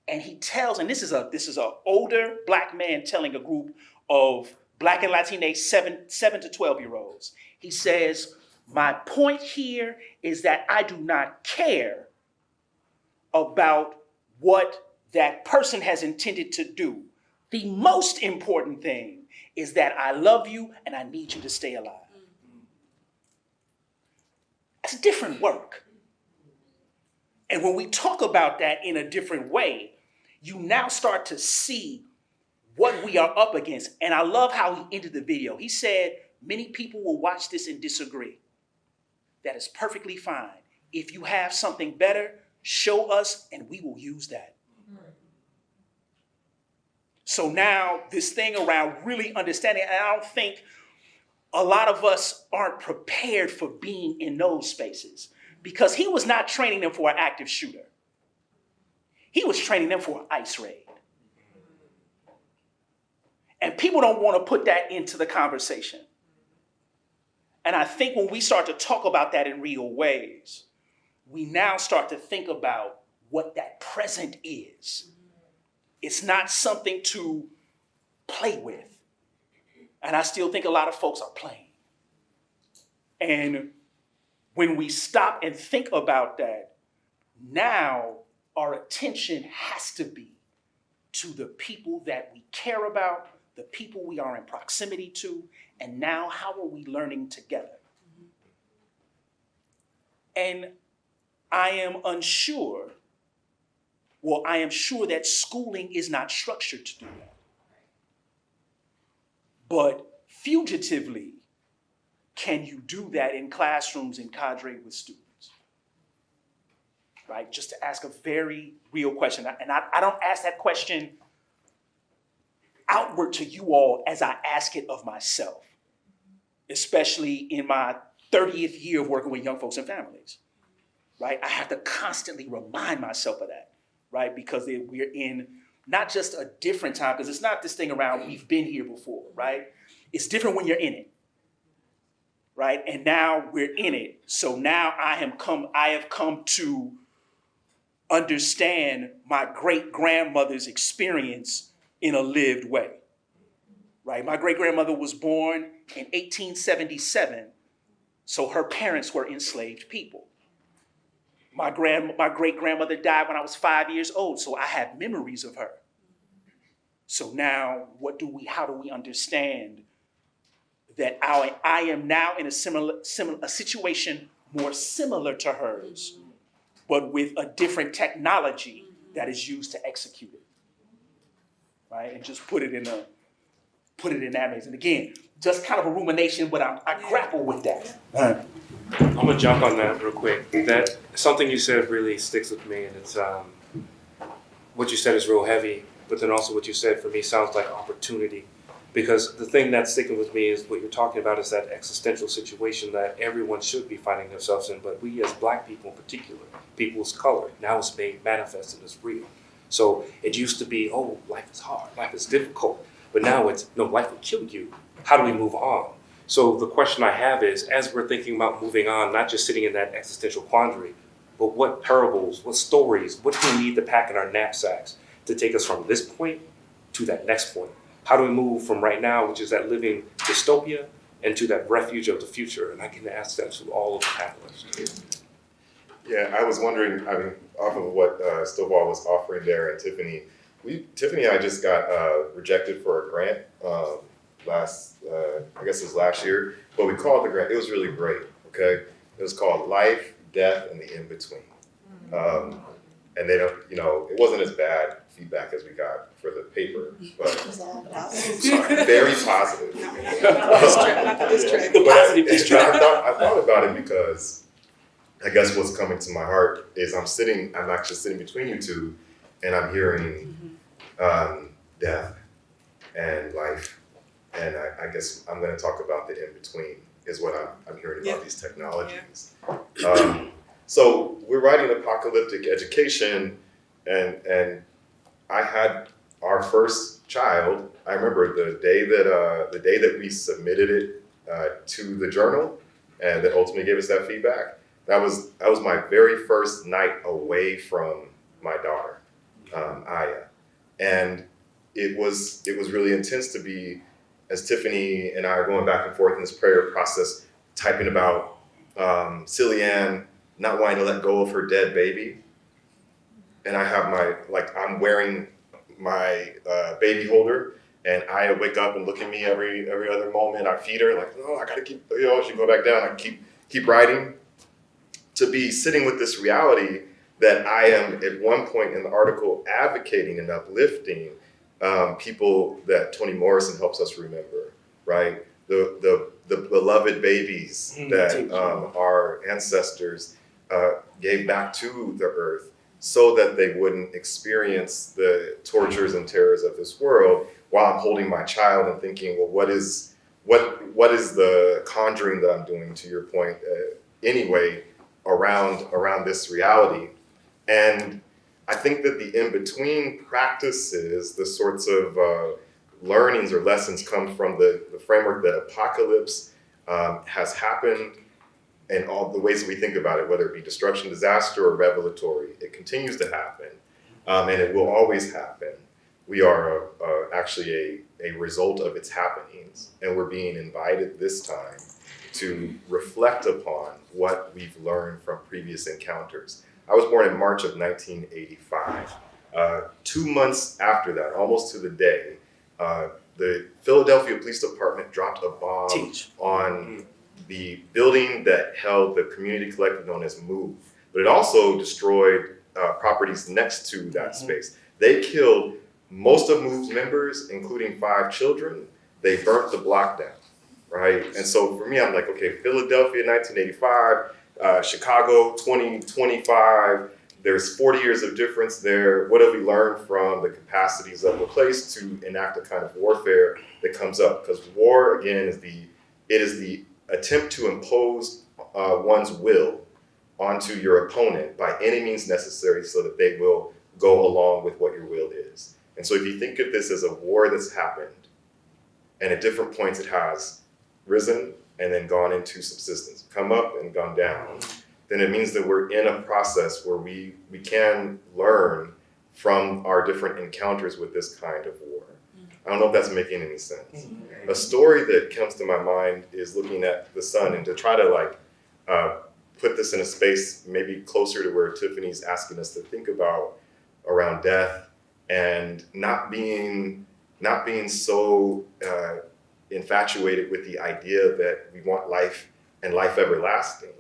And he tells, and this is an older black man telling a group of Black and Latinx 7 to 12-year-olds. He says, my point here is that I do not care about what that person has intended to do. The most important thing is that I love you and I need you to stay alive. That's different work. And when we talk about that in a different way, you now start to see what we are up against. And I love how he ended the video. He said, many people will watch this and disagree. That is perfectly fine. If you have something better, show us and we will use that. So now this thing around really understanding, and I don't think a lot of us aren't prepared for being in those spaces, because he was not training them for an active shooter. He was training them for an ICE raid. And people don't want to put that into the conversation. And I think when we start to talk about that in real ways, we now start to think about what that present is. It's not something to play with. And I still think a lot of folks are playing. And when we stop and think about that, now our attention has to be to the people that we care about, the people we are in proximity to, and now how are we learning together? And I am unsure, well, I am sure that schooling is not structured to do that. But fugitively, can you do that in classrooms and cadre with students? Right? Just to ask a very real question. And I don't ask that question outward to you all as I ask it of myself, especially in my 30th year of working with young folks and families. right? I have to constantly remind myself of that, right? Because we're in not just a different time, because it's not this thing around we've been here before, right? It's different when you're in it, right? And now we're in it. So now I have come to understand my great-grandmother's experience in a lived way, right? My great-grandmother was born in 1877, so her parents were enslaved people. My great-grandmother died when I was 5 years old, so I have memories of her. So now, how do we understand that I am now in a situation more similar to hers, but with a different technology that is used to execute it, right? And just put it in that maze. And again, just kind of a rumination, but I grapple with that. I'm gonna jump on that real quick. That something you said really sticks with me, and it's what you said is real heavy, but then also what you said for me sounds like opportunity. Because the thing that's sticking with me is what you're talking about is that existential situation that everyone should be finding themselves in, but we as Black people in particular, people's color, now it's made manifest and it's real. So it used to be, oh, life is hard, life is difficult, but now it's, no, life will kill you. How do we move on? So the question I have is, as we're thinking about moving on, not just sitting in that existential quandary, but what parables, what stories, what do we need to pack in our knapsacks to take us from this point to that next point? How do we move from right now, which is that living dystopia, and to that refuge of the future? And I can ask that to all of the panelists. Yeah, I was wondering, off of what Stovall was offering there, and Tiffany and I just got rejected for a grant I guess it was last year, but we called the grant, it was really great, okay? It was called Life, Death, and the In-Between. And they don't, it wasn't as bad feedback as we got for the paper, but very positive. I thought about it because I guess what's coming to my heart is I'm actually sitting between you two, and I'm hearing death and life. And I guess I'm going to talk about the in-between is what I'm hearing about these technologies. Yeah. So we're writing Apocalyptic Education, and I had our first child. I remember the day that we submitted it to the journal, and that ultimately gave us that feedback. That was my very first night away from my daughter, Aya, and it was really intense to be, as Tiffany and I are going back and forth in this prayer process, typing about Silly Ann not wanting to let go of her dead baby. And I have I'm wearing my baby holder, and I wake up and look at me every other moment. I feed her, I gotta keep, she go back down, I keep writing. To be sitting with this reality that I am at one point in the article advocating and uplifting people that Toni Morrison helps us remember, right? The beloved babies that our ancestors gave back to the earth so that they wouldn't experience the tortures and terrors of this world, while I'm holding my child and thinking, well, what is the conjuring that I'm doing, to your point, anyway, around this reality. And I think that the in-between practices, the sorts of learnings or lessons, come from the framework that apocalypse has happened, and all the ways that we think about it, whether it be destruction, disaster, or revelatory. It continues to happen, and it will always happen. We are actually a result of its happenings, and we're being invited this time to reflect upon what we've learned from previous encounters. I was born in March of 1985. 2 months after that, almost to the day, the Philadelphia Police Department dropped a bomb on the building that held the community collective known as MOVE, but it also destroyed properties next to that space. They killed most of MOVE's members, including 5 children. They burnt the block down, right? And so for me, I'm like, okay, Philadelphia, 1985, Chicago, 2025, there's 40 years of difference there. What have we learned from the capacities that were placed to enact a kind of warfare that comes up? Because war, again, is the attempt to impose one's will onto your opponent by any means necessary so that they will go along with what your will is. And so if you think of this as a war that's happened, and at different points it has risen and then gone into subsistence, come up and gone down, then it means that we're in a process where we can learn from our different encounters with this kind of war. I don't know if that's making any sense. A story that comes to my mind is looking at the sun, and to try to put this in a space maybe closer to where Tiffany's asking us to think about around death and not being so infatuated with the idea that we want life and life everlasting,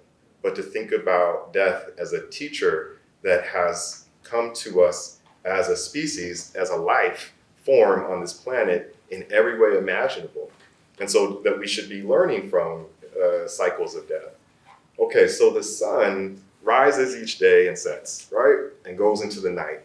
but to think about death as a teacher that has come to us as a species, as a life form on this planet in every way imaginable. And so that we should be learning from cycles of death. Okay, so the sun rises each day and sets, right? And goes into the night.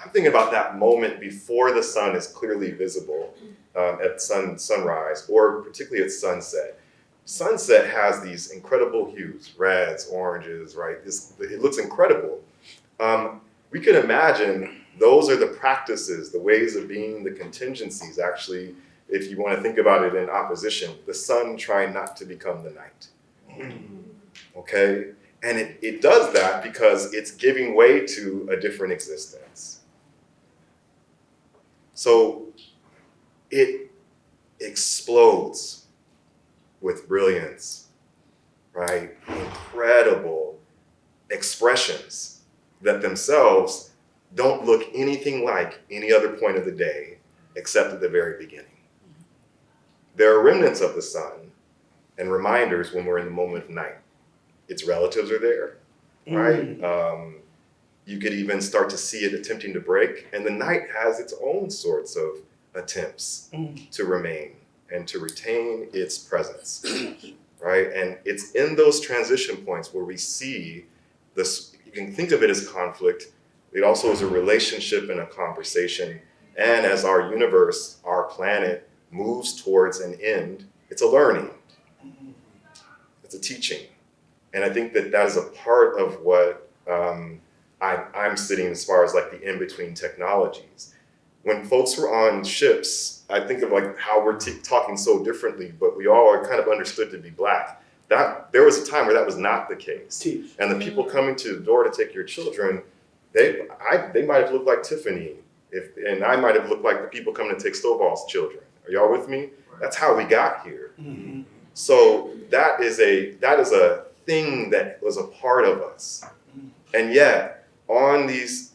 I'm thinking about that moment before the sun is clearly visible at sunrise, or particularly at sunset. Sunset has these incredible hues, reds, oranges, right? It looks incredible. We can imagine those are the practices, the ways of being, the contingencies, actually, if you want to think about it in opposition, the sun trying not to become the night. Okay? And it does that because it's giving way to a different existence. So it explodes with brilliance, right? Incredible expressions that themselves don't look anything like any other point of the day except at the very beginning. There are remnants of the sun and reminders when we're in the moment of night. Its relatives are there, right? You could even start to see it attempting to break, and the night has its own sorts of attempts to remain and to retain its presence, right? And it's in those transition points where we see this. You can think of it as conflict. It also is a relationship and a conversation. And as our universe, our planet, moves towards an end, it's a learning. It's a teaching. And I think that that is a part of what I'm sitting as far as like the in-between technologies. When folks were on ships, I think of like how we're talking so differently, but we all are kind of understood to be Black. There was a time where that was not the case. And the people coming to the door to take your children, they might have looked like Tiffany, and I might have looked like the people coming to take Stovall's children. Are y'all with me? That's how we got here. So that is a thing that was a part of us. And yet, on these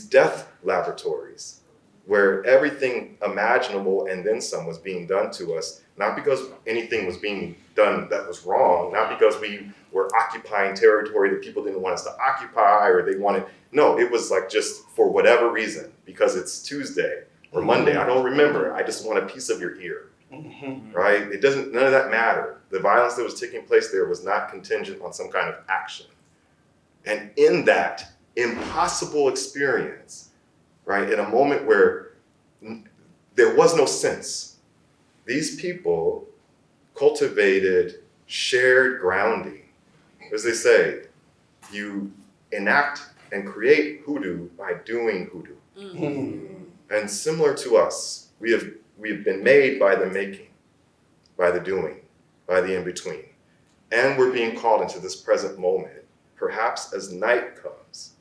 death laboratories, where everything imaginable and then some was being done to us, not because anything was being done that was wrong, not because we were occupying territory that people didn't want us to occupy or they wanted, no, it was like just for whatever reason, because it's Tuesday or Monday, I don't remember, I just want a piece of your ear, right? None of that mattered. The violence that was taking place there was not contingent on some kind of action. And in that impossible experience, right, in a moment where there was no sense, these people cultivated shared grounding. As they say, you enact and create hoodoo by doing hoodoo. And similar to us, we have been made by the making, by the doing, by the in-between. And we're being called into this present moment. Perhaps as night comes,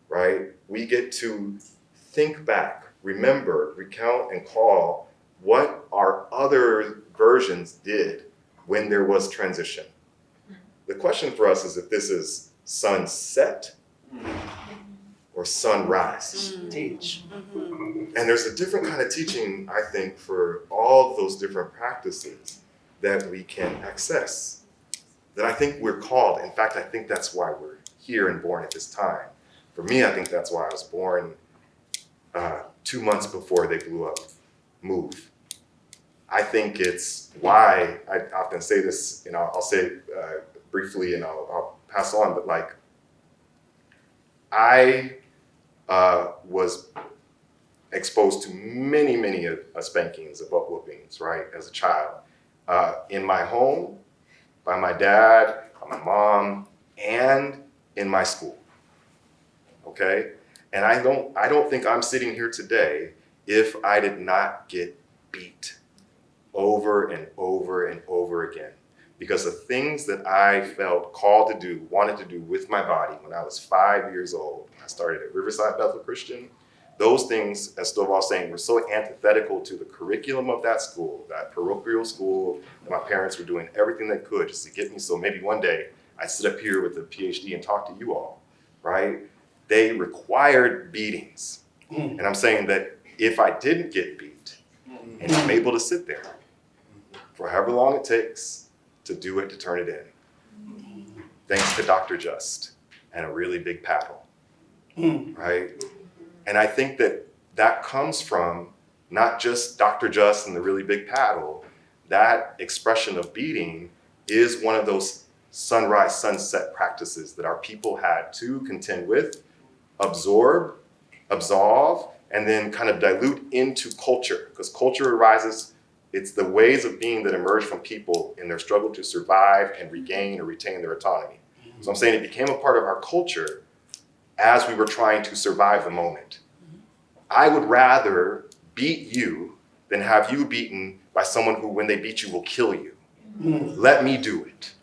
right, we get to think back, remember, recount, and call what our other versions did when there was transition. The question for us is if this is sunset or sunrise. Teach. And there's a different kind of teaching, I think, for all those different practices that we can access, that I think we're called. In fact, I think that's why we're here and born at this time. For me, I think that's why I was born 2 months before they blew up Move. I think it's why I often say this, and I'll say it briefly and I'll pass on, but like, I was exposed to many spankings of butt whoopings, right, as a child. In my home, by my dad, by my mom, and in my school. Okay? And I don't think I'm sitting here today if I did not get beat over and over and over again. Because the things that I felt called to do, wanted to do with my body when I was 5 years old, I started at Riverside Bethel Christian. Those things, as Stovall was saying, were so antithetical to the curriculum of that school, that parochial school, that my parents were doing everything they could just to get me so maybe one day I'd sit up here with a PhD and talk to you all, right? They required beatings. And I'm saying that if I didn't get beat, and I'm able to sit there for however long it takes to do it, to turn it in, thanks to Dr. Just and a really big paddle, right? And I think that that comes from not just Dr. Just and the really big paddle. That expression of beating is one of those sunrise, sunset practices that our people had to contend with, absorb, absolve, and then kind of dilute into culture. Because culture arises, it's the ways of being that emerge from people in their struggle to survive and regain or retain their autonomy. So I'm saying it became a part of our culture as we were trying to survive the moment. I would rather beat you than have you beaten by someone who, when they beat you, will kill you. Let me do it.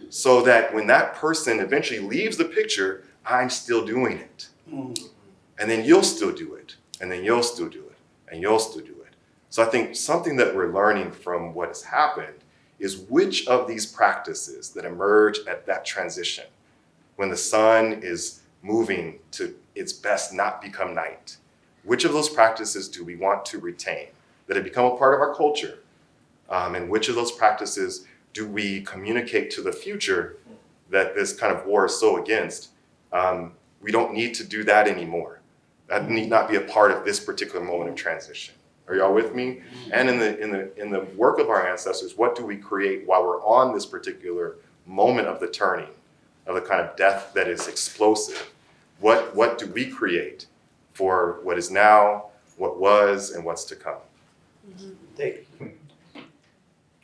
So that when that person eventually leaves the picture, I'm still doing it. And then you'll still do it. And then you'll still do it. And you'll still do it. So I think something that we're learning from what has happened is which of these practices that emerge at that transition, when the sun is moving to its best not become night, which of those practices do we want to retain, that have become a part of our culture? And which of those practices do we communicate to the future that this kind of war is so against? We don't need to do that anymore. That need not be a part of this particular moment of transition. Are y'all with me? And in the work of our ancestors, what do we create while we're on this particular moment of the turning, of the kind of death that is explosive? What do we create for what is now, what was, and what's to come? Thank you.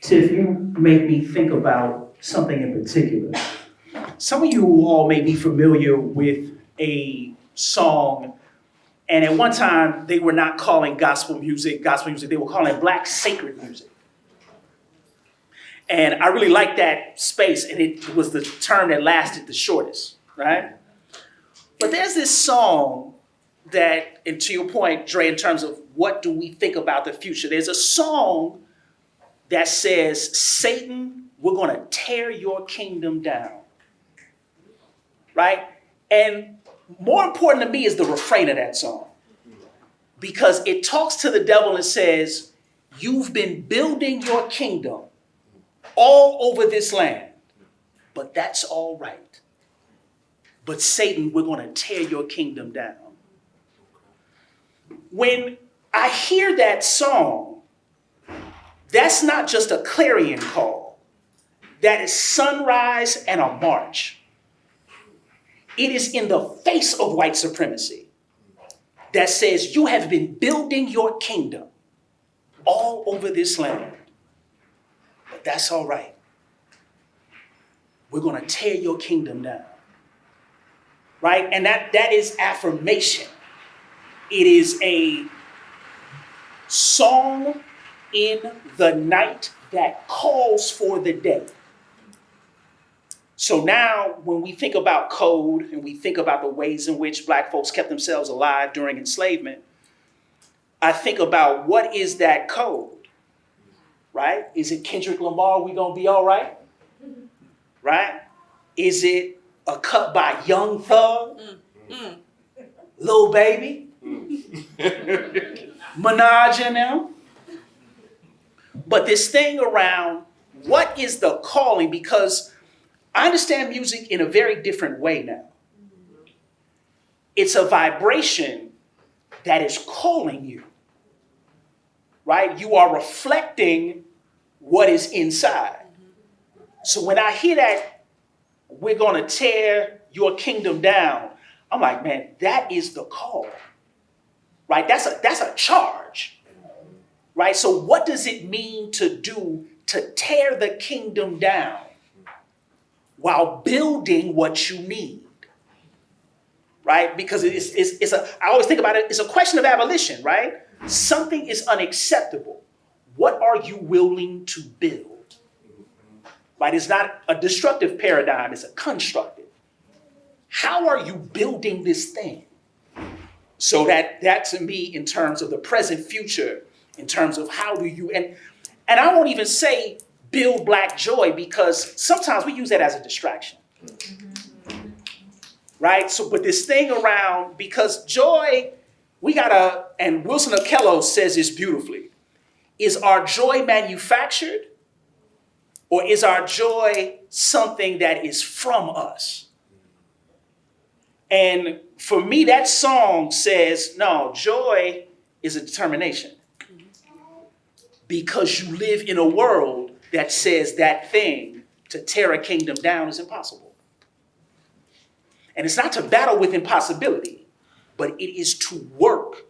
Tiff, you made me think about something in particular. Some of you all may be familiar with a song, and at one time they were not calling gospel music, they were calling it Black sacred music. And I really liked that space, and it was the term that lasted the shortest, right? But there's this song that, and to your point, Dre, in terms of what do we think about the future, there's a song that says, Satan, we're gonna tear your kingdom down, right? And more important to me is the refrain of that song, because it talks to the devil and says, you've been building your kingdom all over this land, but that's all right. But Satan, we're gonna tear your kingdom down. When I hear that song, that's not just a clarion call. That is sunrise and a march. It is in the face of white supremacy that says you have been building your kingdom all over this land, but that's all right. We're gonna tear your kingdom down, right? And that is affirmation. It is a song in the night that calls for the day. So now when we think about code and we think about the ways in which Black folks kept themselves alive during enslavement, I think about what is that code, right? Is it Kendrick Lamar, we gonna be all right? Right? Is it a cut by Young Thug? Lil Baby? Minaj and them? But this thing around what is the calling, because I understand music in a very different way now. It's a vibration that is calling you, right? You are reflecting what is inside. So when I hear that, we're gonna tear your kingdom down, I'm like, man, that is the call, right? That's a charge, right? So what does it mean to do to tear the kingdom down? while building what you need. Right? Because I always think about it, it's a question of abolition, right? Something is unacceptable. What are you willing to build? Right? It's not a destructive paradigm, it's a constructive. How are you building this thing? So that to me, in terms of the present future, in terms of how do you, and I won't even say build Black joy, because sometimes we use that as a distraction. Right? So, but this thing around, because joy, and Wilson Okello says this beautifully, is our joy manufactured, or is our joy something that is from us? And for me, that song says, no, joy is a determination. Because you live in a world that says that thing to tear a kingdom down is impossible. And it's not to battle with impossibility, but it is to work.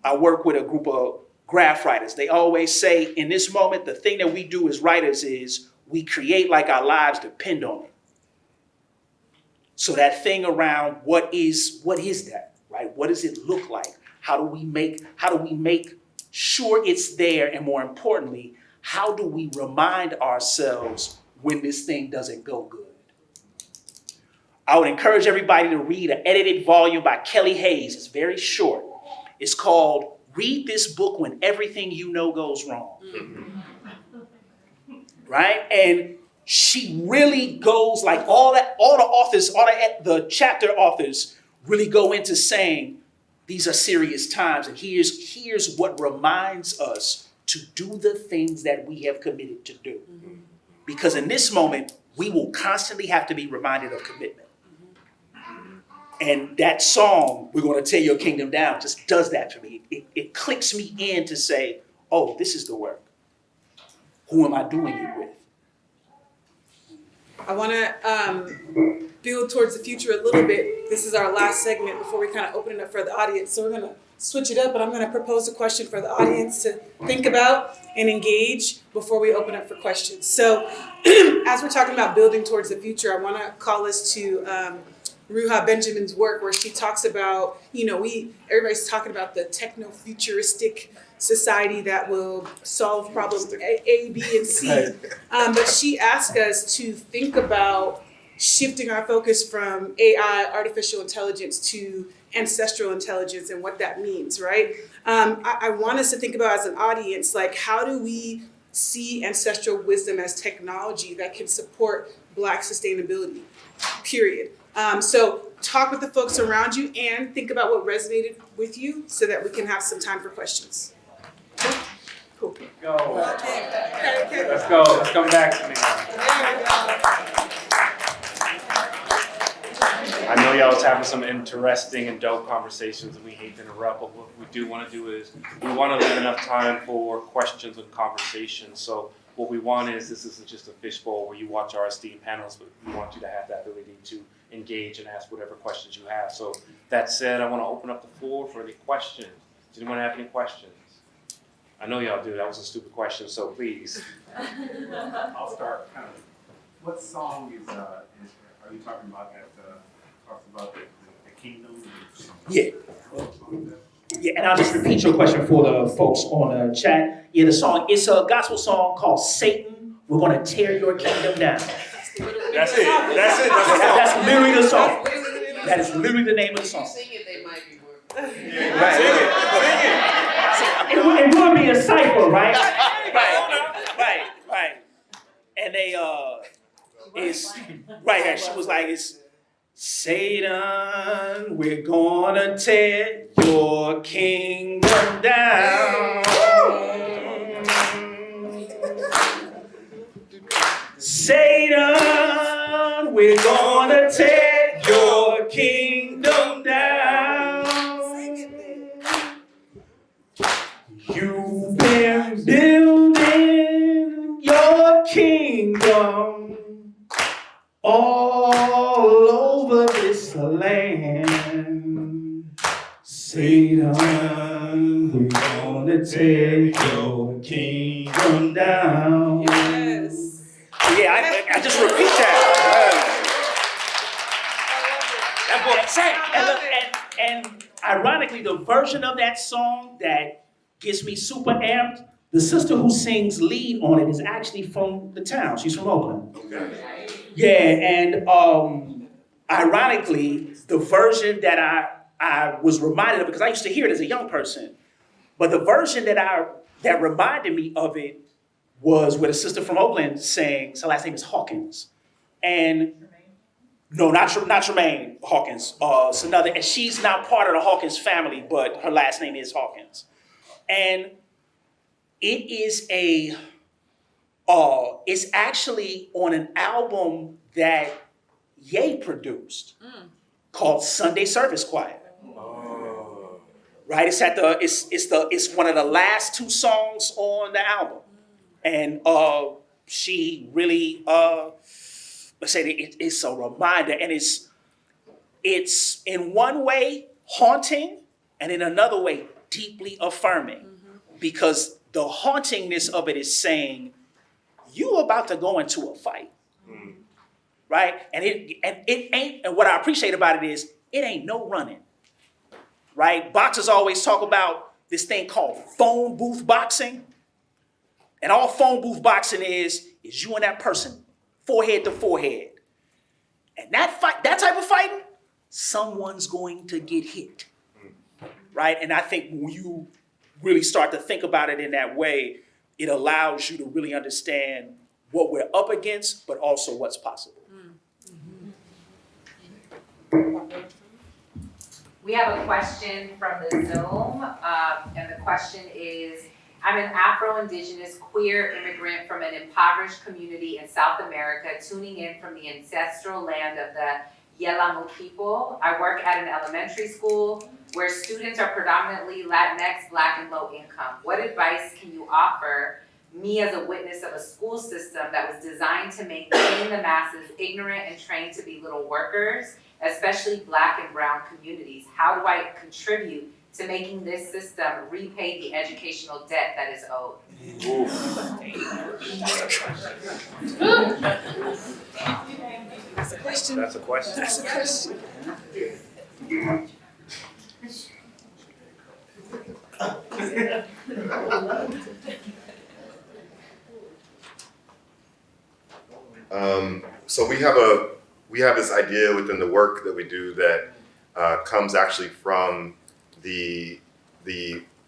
I work with a group of graph writers. They always say, in this moment, the thing that we do as writers is we create like our lives depend on it. So that thing around what is that, right? What does it look like? How do we make sure it's there? And more importantly, how do we remind ourselves when this thing doesn't go good? I would encourage everybody to read an edited volume by Kelly Hayes. It's very short. It's called Read This Book When Everything You Know Goes Wrong. Right? And she really goes like the chapter authors really go into saying these are serious times. And here's what reminds us to do the things that we have committed to do. Because in this moment, we will constantly have to be reminded of commitment. And that song, We're Going to Tear Your Kingdom Down, just does that for me. It clicks me in to say, oh, this is the work. Who am I doing it with? I want to build towards the future a little bit. This is our last segment before we kind of open it up for the audience. So we're going to switch it up, but I'm going to propose a question for the audience to think about and engage before we open up for questions. So as we're talking about building towards the future, I want to call us to Ruha Benjamin's work, where she talks about, everybody's talking about the techno-futuristic society that will solve problems A, B, and C. But she asked us to think about shifting our focus from AI, artificial intelligence, to ancestral intelligence and what that means, right? I want us to think about as an audience, like, how do we see ancestral wisdom as technology that can support Black sustainability, period. So talk with the folks around you and think about what resonated with you so that we can have some time for questions. Cool. Go. Okay. Let's go. Let's come back to me. I know y'all was having some interesting and dope conversations, and we hate to interrupt, but what we do want to do is we want to leave enough time for questions and conversations. So what we want is, this isn't just a fishbowl where you watch our esteemed panels, but we want you to have that ability to engage and ask whatever questions you have. So that said, I want to open up the floor for any questions. Does anyone have any questions? I know y'all do. That was a stupid question, so please. I'll start. Kind of, what song are you talking about that talks about the kingdom? Yeah. Yeah, and I'll just repeat your question for the folks on the chat. Yeah, the song, it's a gospel song called Satan, We're Gonna Tear Your Kingdom Down. That's it. That's literally the song. That is literally the name of the song. If you sing it, they might be more. Right. It would be a cipher, right? Right. And they, it's, right here, she was like, it's, Satan, we're gonna tear your kingdom down. Satan, we're gonna tear your kingdom down. You've been building your kingdom all over this land. Satan, we're gonna take your kingdom down. Yes. Yeah, I just repeat that. That boy, and ironically, the version of that song that gets me super amped, the sister who sings lead on it is actually from the town. She's from Oakland. Okay. Yeah, and ironically, the version that I was reminded of, because I used to hear it as a young person, but the version that reminded me of it was where the sister from Oakland sings. Her last name is Hawkins, and no, not Tremaine Hawkins. It's another, and she's not part of the Hawkins family, but her last name is Hawkins, and it is it's actually on an album that Ye produced called Sunday Service Choir. Oh. Right, it's one of the last 2 songs on the album, and she really let's say it's a reminder, and it's in one way haunting, and in another way deeply affirming, because the hauntingness of it is saying you about to go into a fight, right? And it ain't. And what I appreciate about it is it ain't no running. Right? Boxers always talk about this thing called phone booth boxing. And all phone booth boxing is you and that person, forehead to forehead. And that type of fighting, someone's going to get hit. Right? And I think when you really start to think about it in that way, it allows you to really understand what we're up against, but also what's possible. We have a question from the Zoom, and the question is, I'm an Afro-Indigenous queer immigrant from an impoverished community in South America, tuning in from the ancestral land of the Yelamu people. I work at an elementary school where students are predominantly Latinx, Black, and low income. What advice can you offer me as a witness of a school system that was designed to maintain the masses ignorant and trained to be little workers, especially Black and brown communities? How do I contribute to making this system repay the educational debt that is owed? That's a question. That's a question. That's a question. So we have this idea within the work that we do that comes actually from the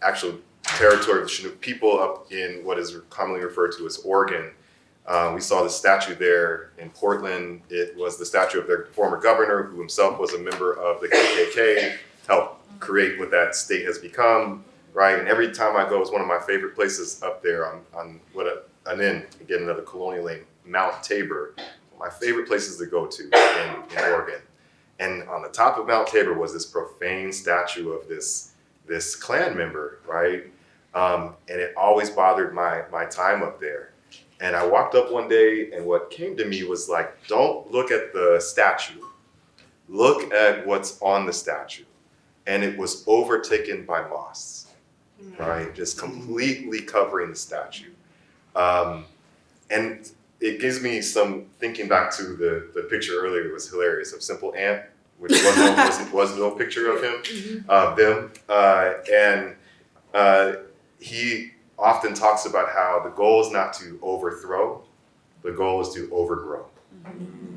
actual territory of the Chinook people up in what is commonly referred to as Oregon. We saw the statue there in Portland. It was the statue of their former governor, who himself was a member of the KKK, helped create what that state has become, right? And every time I go, it's one of my favorite places up there on again, another colonial name, Mount Tabor. My favorite places to go to in Oregon. And on the top of Mount Tabor was this profane statue of this Klan member, right? And it always bothered my time up there. And I walked up one day, and what came to me was like, don't look at the statue. Look at what's on the statue. And it was overtaken by moss, right? Just completely covering the statue. And it gives me some thinking back to the picture earlier. It was hilarious of Simple Ant, which was no picture of him, them. He often talks about how the goal is not to overthrow, the goal is to overgrow,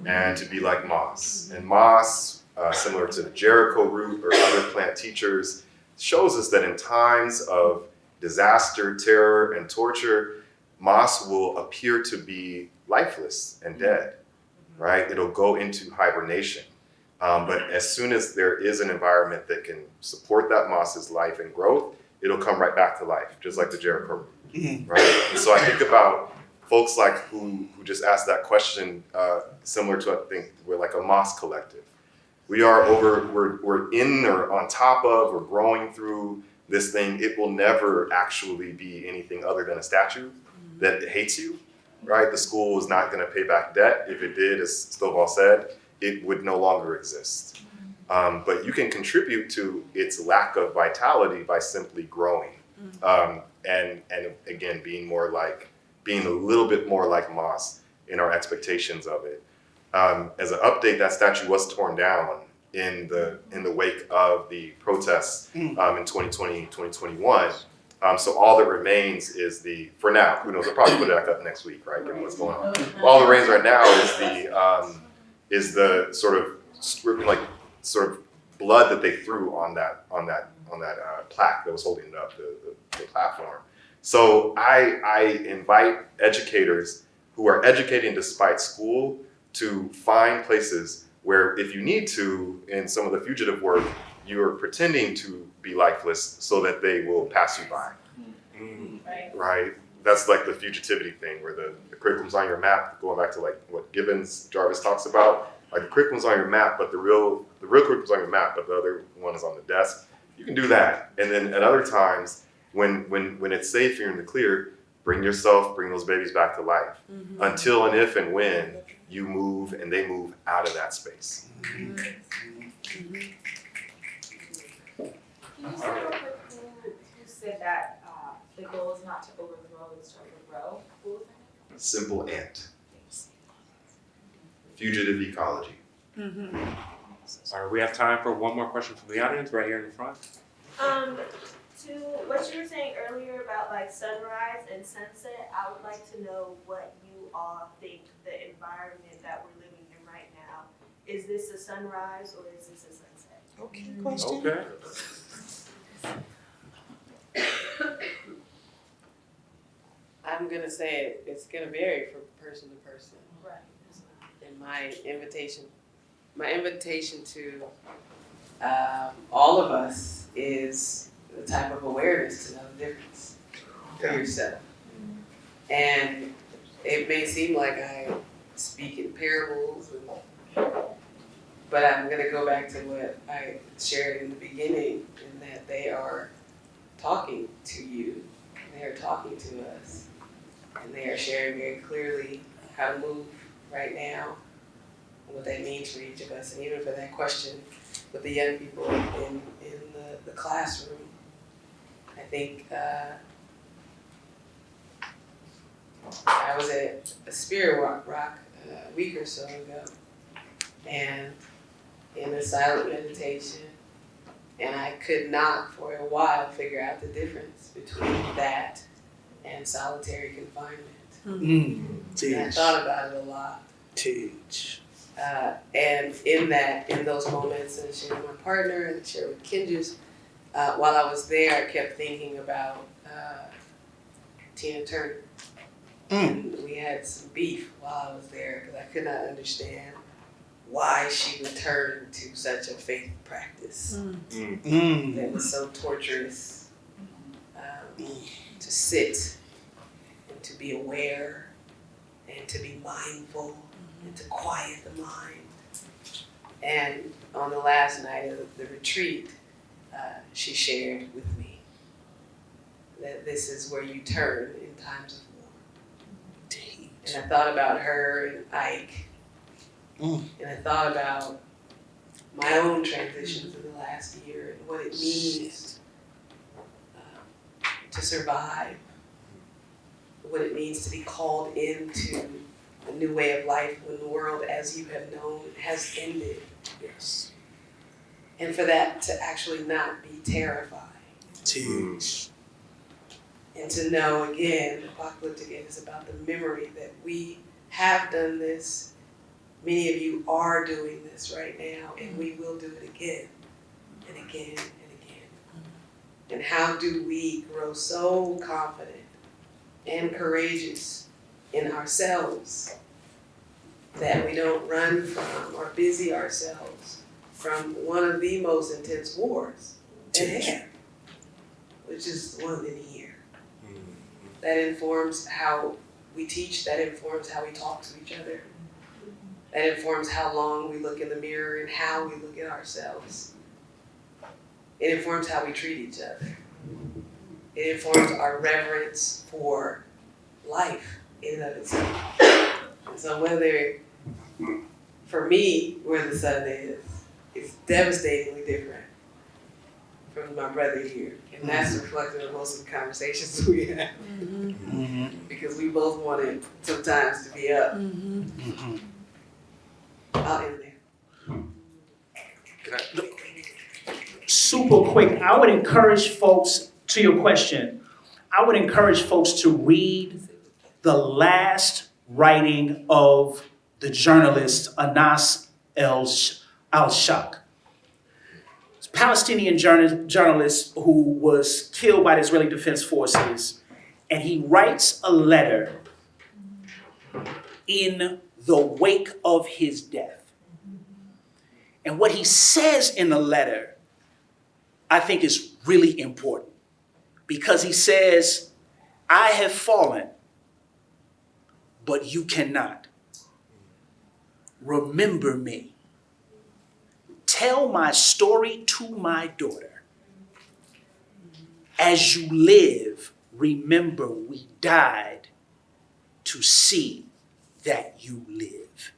and to be like moss. And moss, similar to the Jericho root or other plant teachers, shows us that in times of disaster, terror, and torture, moss will appear to be lifeless and dead, right? It'll go into hibernation. But as soon as there is an environment that can support that moss's life and growth, it'll come right back to life, just like the Jericho root, right? And so I think about folks like who just asked that question, similar to, I think, we're like a moss collective. We're in or on top of or growing through this thing. It will never actually be anything other than a statue that hates you, right? The school is not going to pay back debt. If it did, as Stovall said, it would no longer exist. But you can contribute to its lack of vitality by simply growing, and again being a little bit more like moss in our expectations of it. As an update, that statue was torn down in the wake of the protests in 2020, 2021. So all that remains is for now, who knows, they'll probably put it back up next week, right, given what's going on. All that remains right now is the sort of blood that they threw on that plaque that was holding up the platform. So I invite educators who are educating despite school to find places where, if you need to, in some of the fugitive work, you're pretending to be lifeless so that they will pass you by. Right? That's like the fugitivity thing, where the curriculum's on your map, going back to like what Jarvis talks about. Like the curriculum's on your map, but the real curriculum's on your map, but the other one is on the desk. You can do that. And then at other times, when it's safe, you're in the clear, bring those babies back to life. Until and if and when you move and they move out of that space. Can you say real quick who said that the goal is not to overthrow, it's to overgrow? Who was that? Simple ant. Fugitive ecology. All right, we have time for one more question from the audience right here in the front. To what you were saying earlier about like sunrise and sunset, I would like to know what you all think the environment that we're living in right now. Is this a sunrise or is this a sunset? Okay, question. Okay. I'm gonna say it's gonna vary from person to person. Right. And my invitation to all of us is the type of awareness to know the difference for yourself. And it may seem like I speak in parables, but I'm gonna go back to what I shared in the beginning, in that they are talking to you, they are talking to us, and they are sharing very clearly how to move right now, and what that means for each of us. And even for that question with the young people in the classroom, I think I was at a Spirit Rock a week or so ago, and in a silent meditation, and I could not for a while figure out the difference between that and solitary confinement. And I thought about it a lot. Teach. And in those moments, and share with my partner and share with Kinjus, while I was there, I kept thinking about Tina Turner. And we had some beef while I was there because I could not understand why she returned to such a faith practice that was so torturous, to sit and to be aware and to be mindful and to quiet the mind. And on the last night of the retreat, she shared with me that this is where you turn in times of war. And I thought about her and Ike, and I thought about my own transitions in the last year and what it means to survive, what it means to be called into a new way of life when the world as you have known has ended. Yes. And for that to actually not be terrifying. Teach. And to know, again, Apocalyptic Ed is about the memory that we have done this. Many of you are doing this right now, and we will do it again and again and again. And how do we grow so confident and courageous in ourselves that we don't run from or busy ourselves from one of the most intense wars at hand, which is the one in here. That informs how we teach, that informs how we talk to each other, that informs how long we look in the mirror and how we look at ourselves. It informs how we treat each other. It informs our reverence for life in and of itself. And so whether, for me, where the sun is devastatingly different from my brother here. And that's reflective of most of the conversations we have. Because we both wanted sometimes to be up. I'll end there. Can super quick, I would encourage folks, to your question, I would encourage folks to read the last writing of the journalist Anas al-Shaq. Palestinian journalist who was killed by the Israeli Defense Forces, and he writes a letter in the wake of his death. And what he says in the letter, I think is really important, because he says, I have fallen, but you cannot. Remember me. Tell my story to my daughter. As you live, remember we died to see that you live.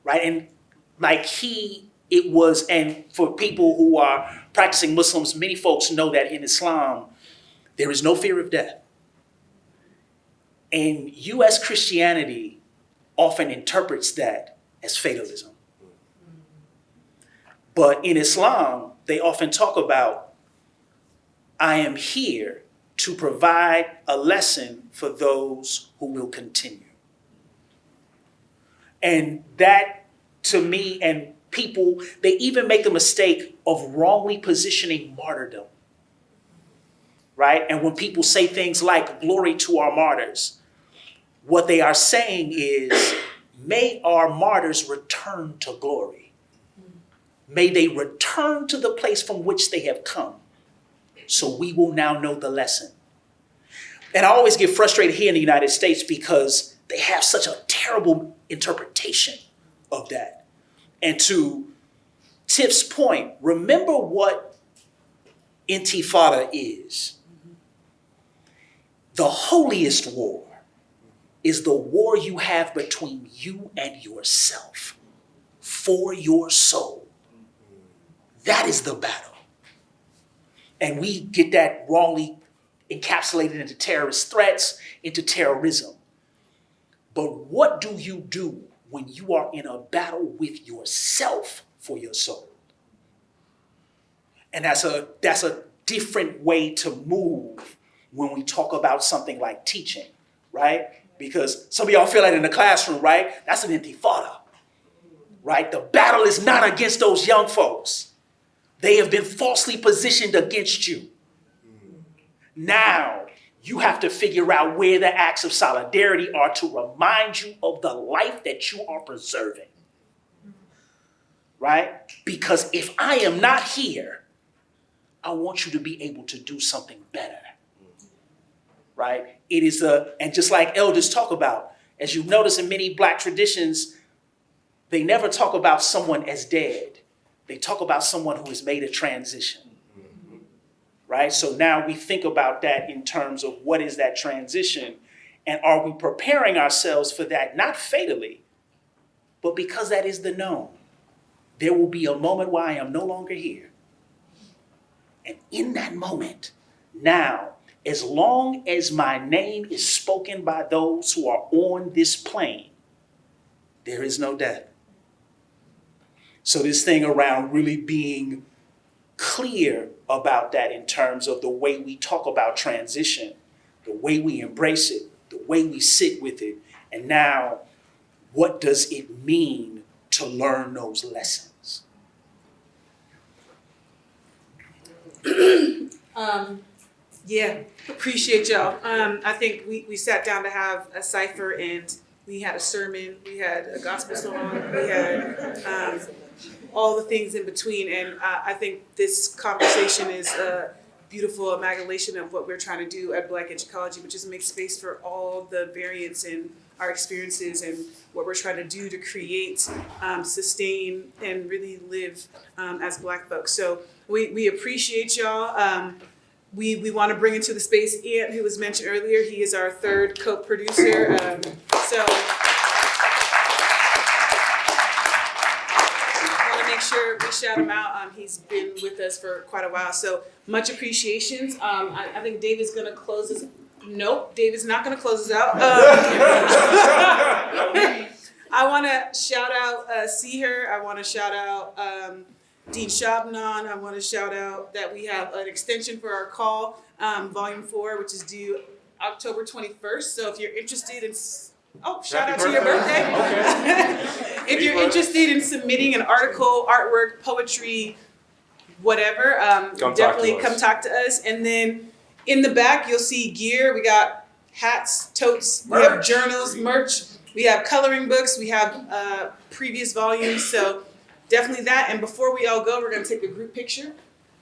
Right? And and for people who are practicing Muslims, many folks know that in Islam, there is no fear of death. And U.S. Christianity often interprets that as fatalism. But in Islam, they often talk about, I am here to provide a lesson for those who will continue. And that, to me, and people, they even make the mistake of wrongly positioning martyrdom. Right? And when people say things like, glory to our martyrs, what they are saying is, may our martyrs return to glory. May they return to the place from which they have come, so we will now know the lesson. And I always get frustrated here in the United States because they have such a terrible interpretation of that. And to Tiff's point, remember what Intifada is. The holiest war is the war you have between you and yourself for your soul. That is the battle. And we get that wrongly encapsulated into terrorist threats, into terrorism. But what do you do when you are in a battle with yourself for your soul? And that's a different way to move when we talk about something like teaching, right? Because some of y'all feel like in the classroom, right? That's an intifada, right? The battle is not against those young folks. They have been falsely positioned against you. Now, you have to figure out where the acts of solidarity are to remind you of the life that you are preserving. Right? Because if I am not here, I want you to be able to do something better. Right? It is and just like elders talk about, as you notice in many Black traditions, they never talk about someone as dead. They talk about someone who has made a transition. Right? So now we think about that in terms of what is that transition, and are we preparing ourselves for that, not fatally, but because that is the known. There will be a moment where I am no longer here. And in that moment, now, as long as my name is spoken by those who are on this plane, there is no death. So this thing around really being clear about that in terms of the way we talk about transition, the way we embrace it, the way we sit with it, and now what does it mean to learn those lessons? Yeah, appreciate y'all. I think we sat down to have a cipher, and we had a sermon, we had a gospel song, we had all the things in between. And I think this conversation is a beautiful amalgamation of what we're trying to do at Black Education, which is make space for all the variance in our experiences and what we're trying to do to create, sustain, and really live as Black folks. So we appreciate y'all. We want to bring into the space Ant, who was mentioned earlier. He is our third co-producer. So I want to make sure we shout him out. He's been with us for quite a while. So much appreciations. I think David's going to close us. Nope, David's not going to close us out. I want to shout out Seher. I want to shout out Dean Shabnan, I want to shout out that we have an extension for our call, Volume 4, which is due October 21st. So if you're interested in, shout out to your birthday. If you're interested in submitting an article, artwork, poetry, whatever, definitely come talk to us. And then in the back, you'll see gear. We got hats, totes, we have journals, merch, we have coloring books, we have previous volumes. So definitely that. And before we all go, we're going to take a group picture.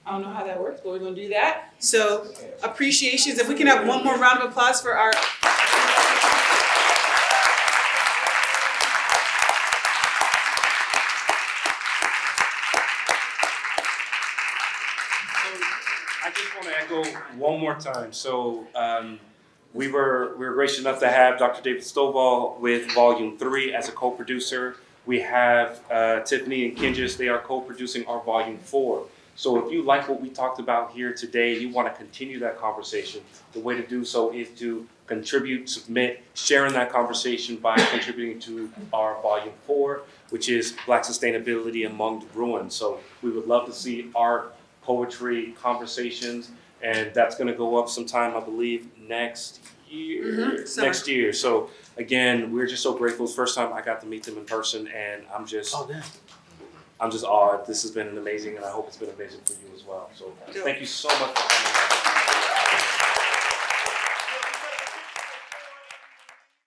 I don't know how that works, but we're going to do that. So appreciations. If we can have one more round of applause for our... I just want to echo one more time. So we were gracious enough to have Dr. David Stovall with Volume 3 as a co-producer. We have Tiffany and Kinjis, they are co-producing our Volume 4. So if you like what we talked about here today, you want to continue that conversation, the way to do so is to contribute, submit, sharing that conversation by contributing to our Volume 4, which is Black Sustainability Among the Ruins. So we would love to see art, poetry, conversations, and that's going to go up sometime, I believe, next year. Next year. So again, we're just so grateful. It's the first time I got to meet them in person, and I'm just awed. This has been amazing, and I hope it's been amazing for you as well. So thank you so much for coming.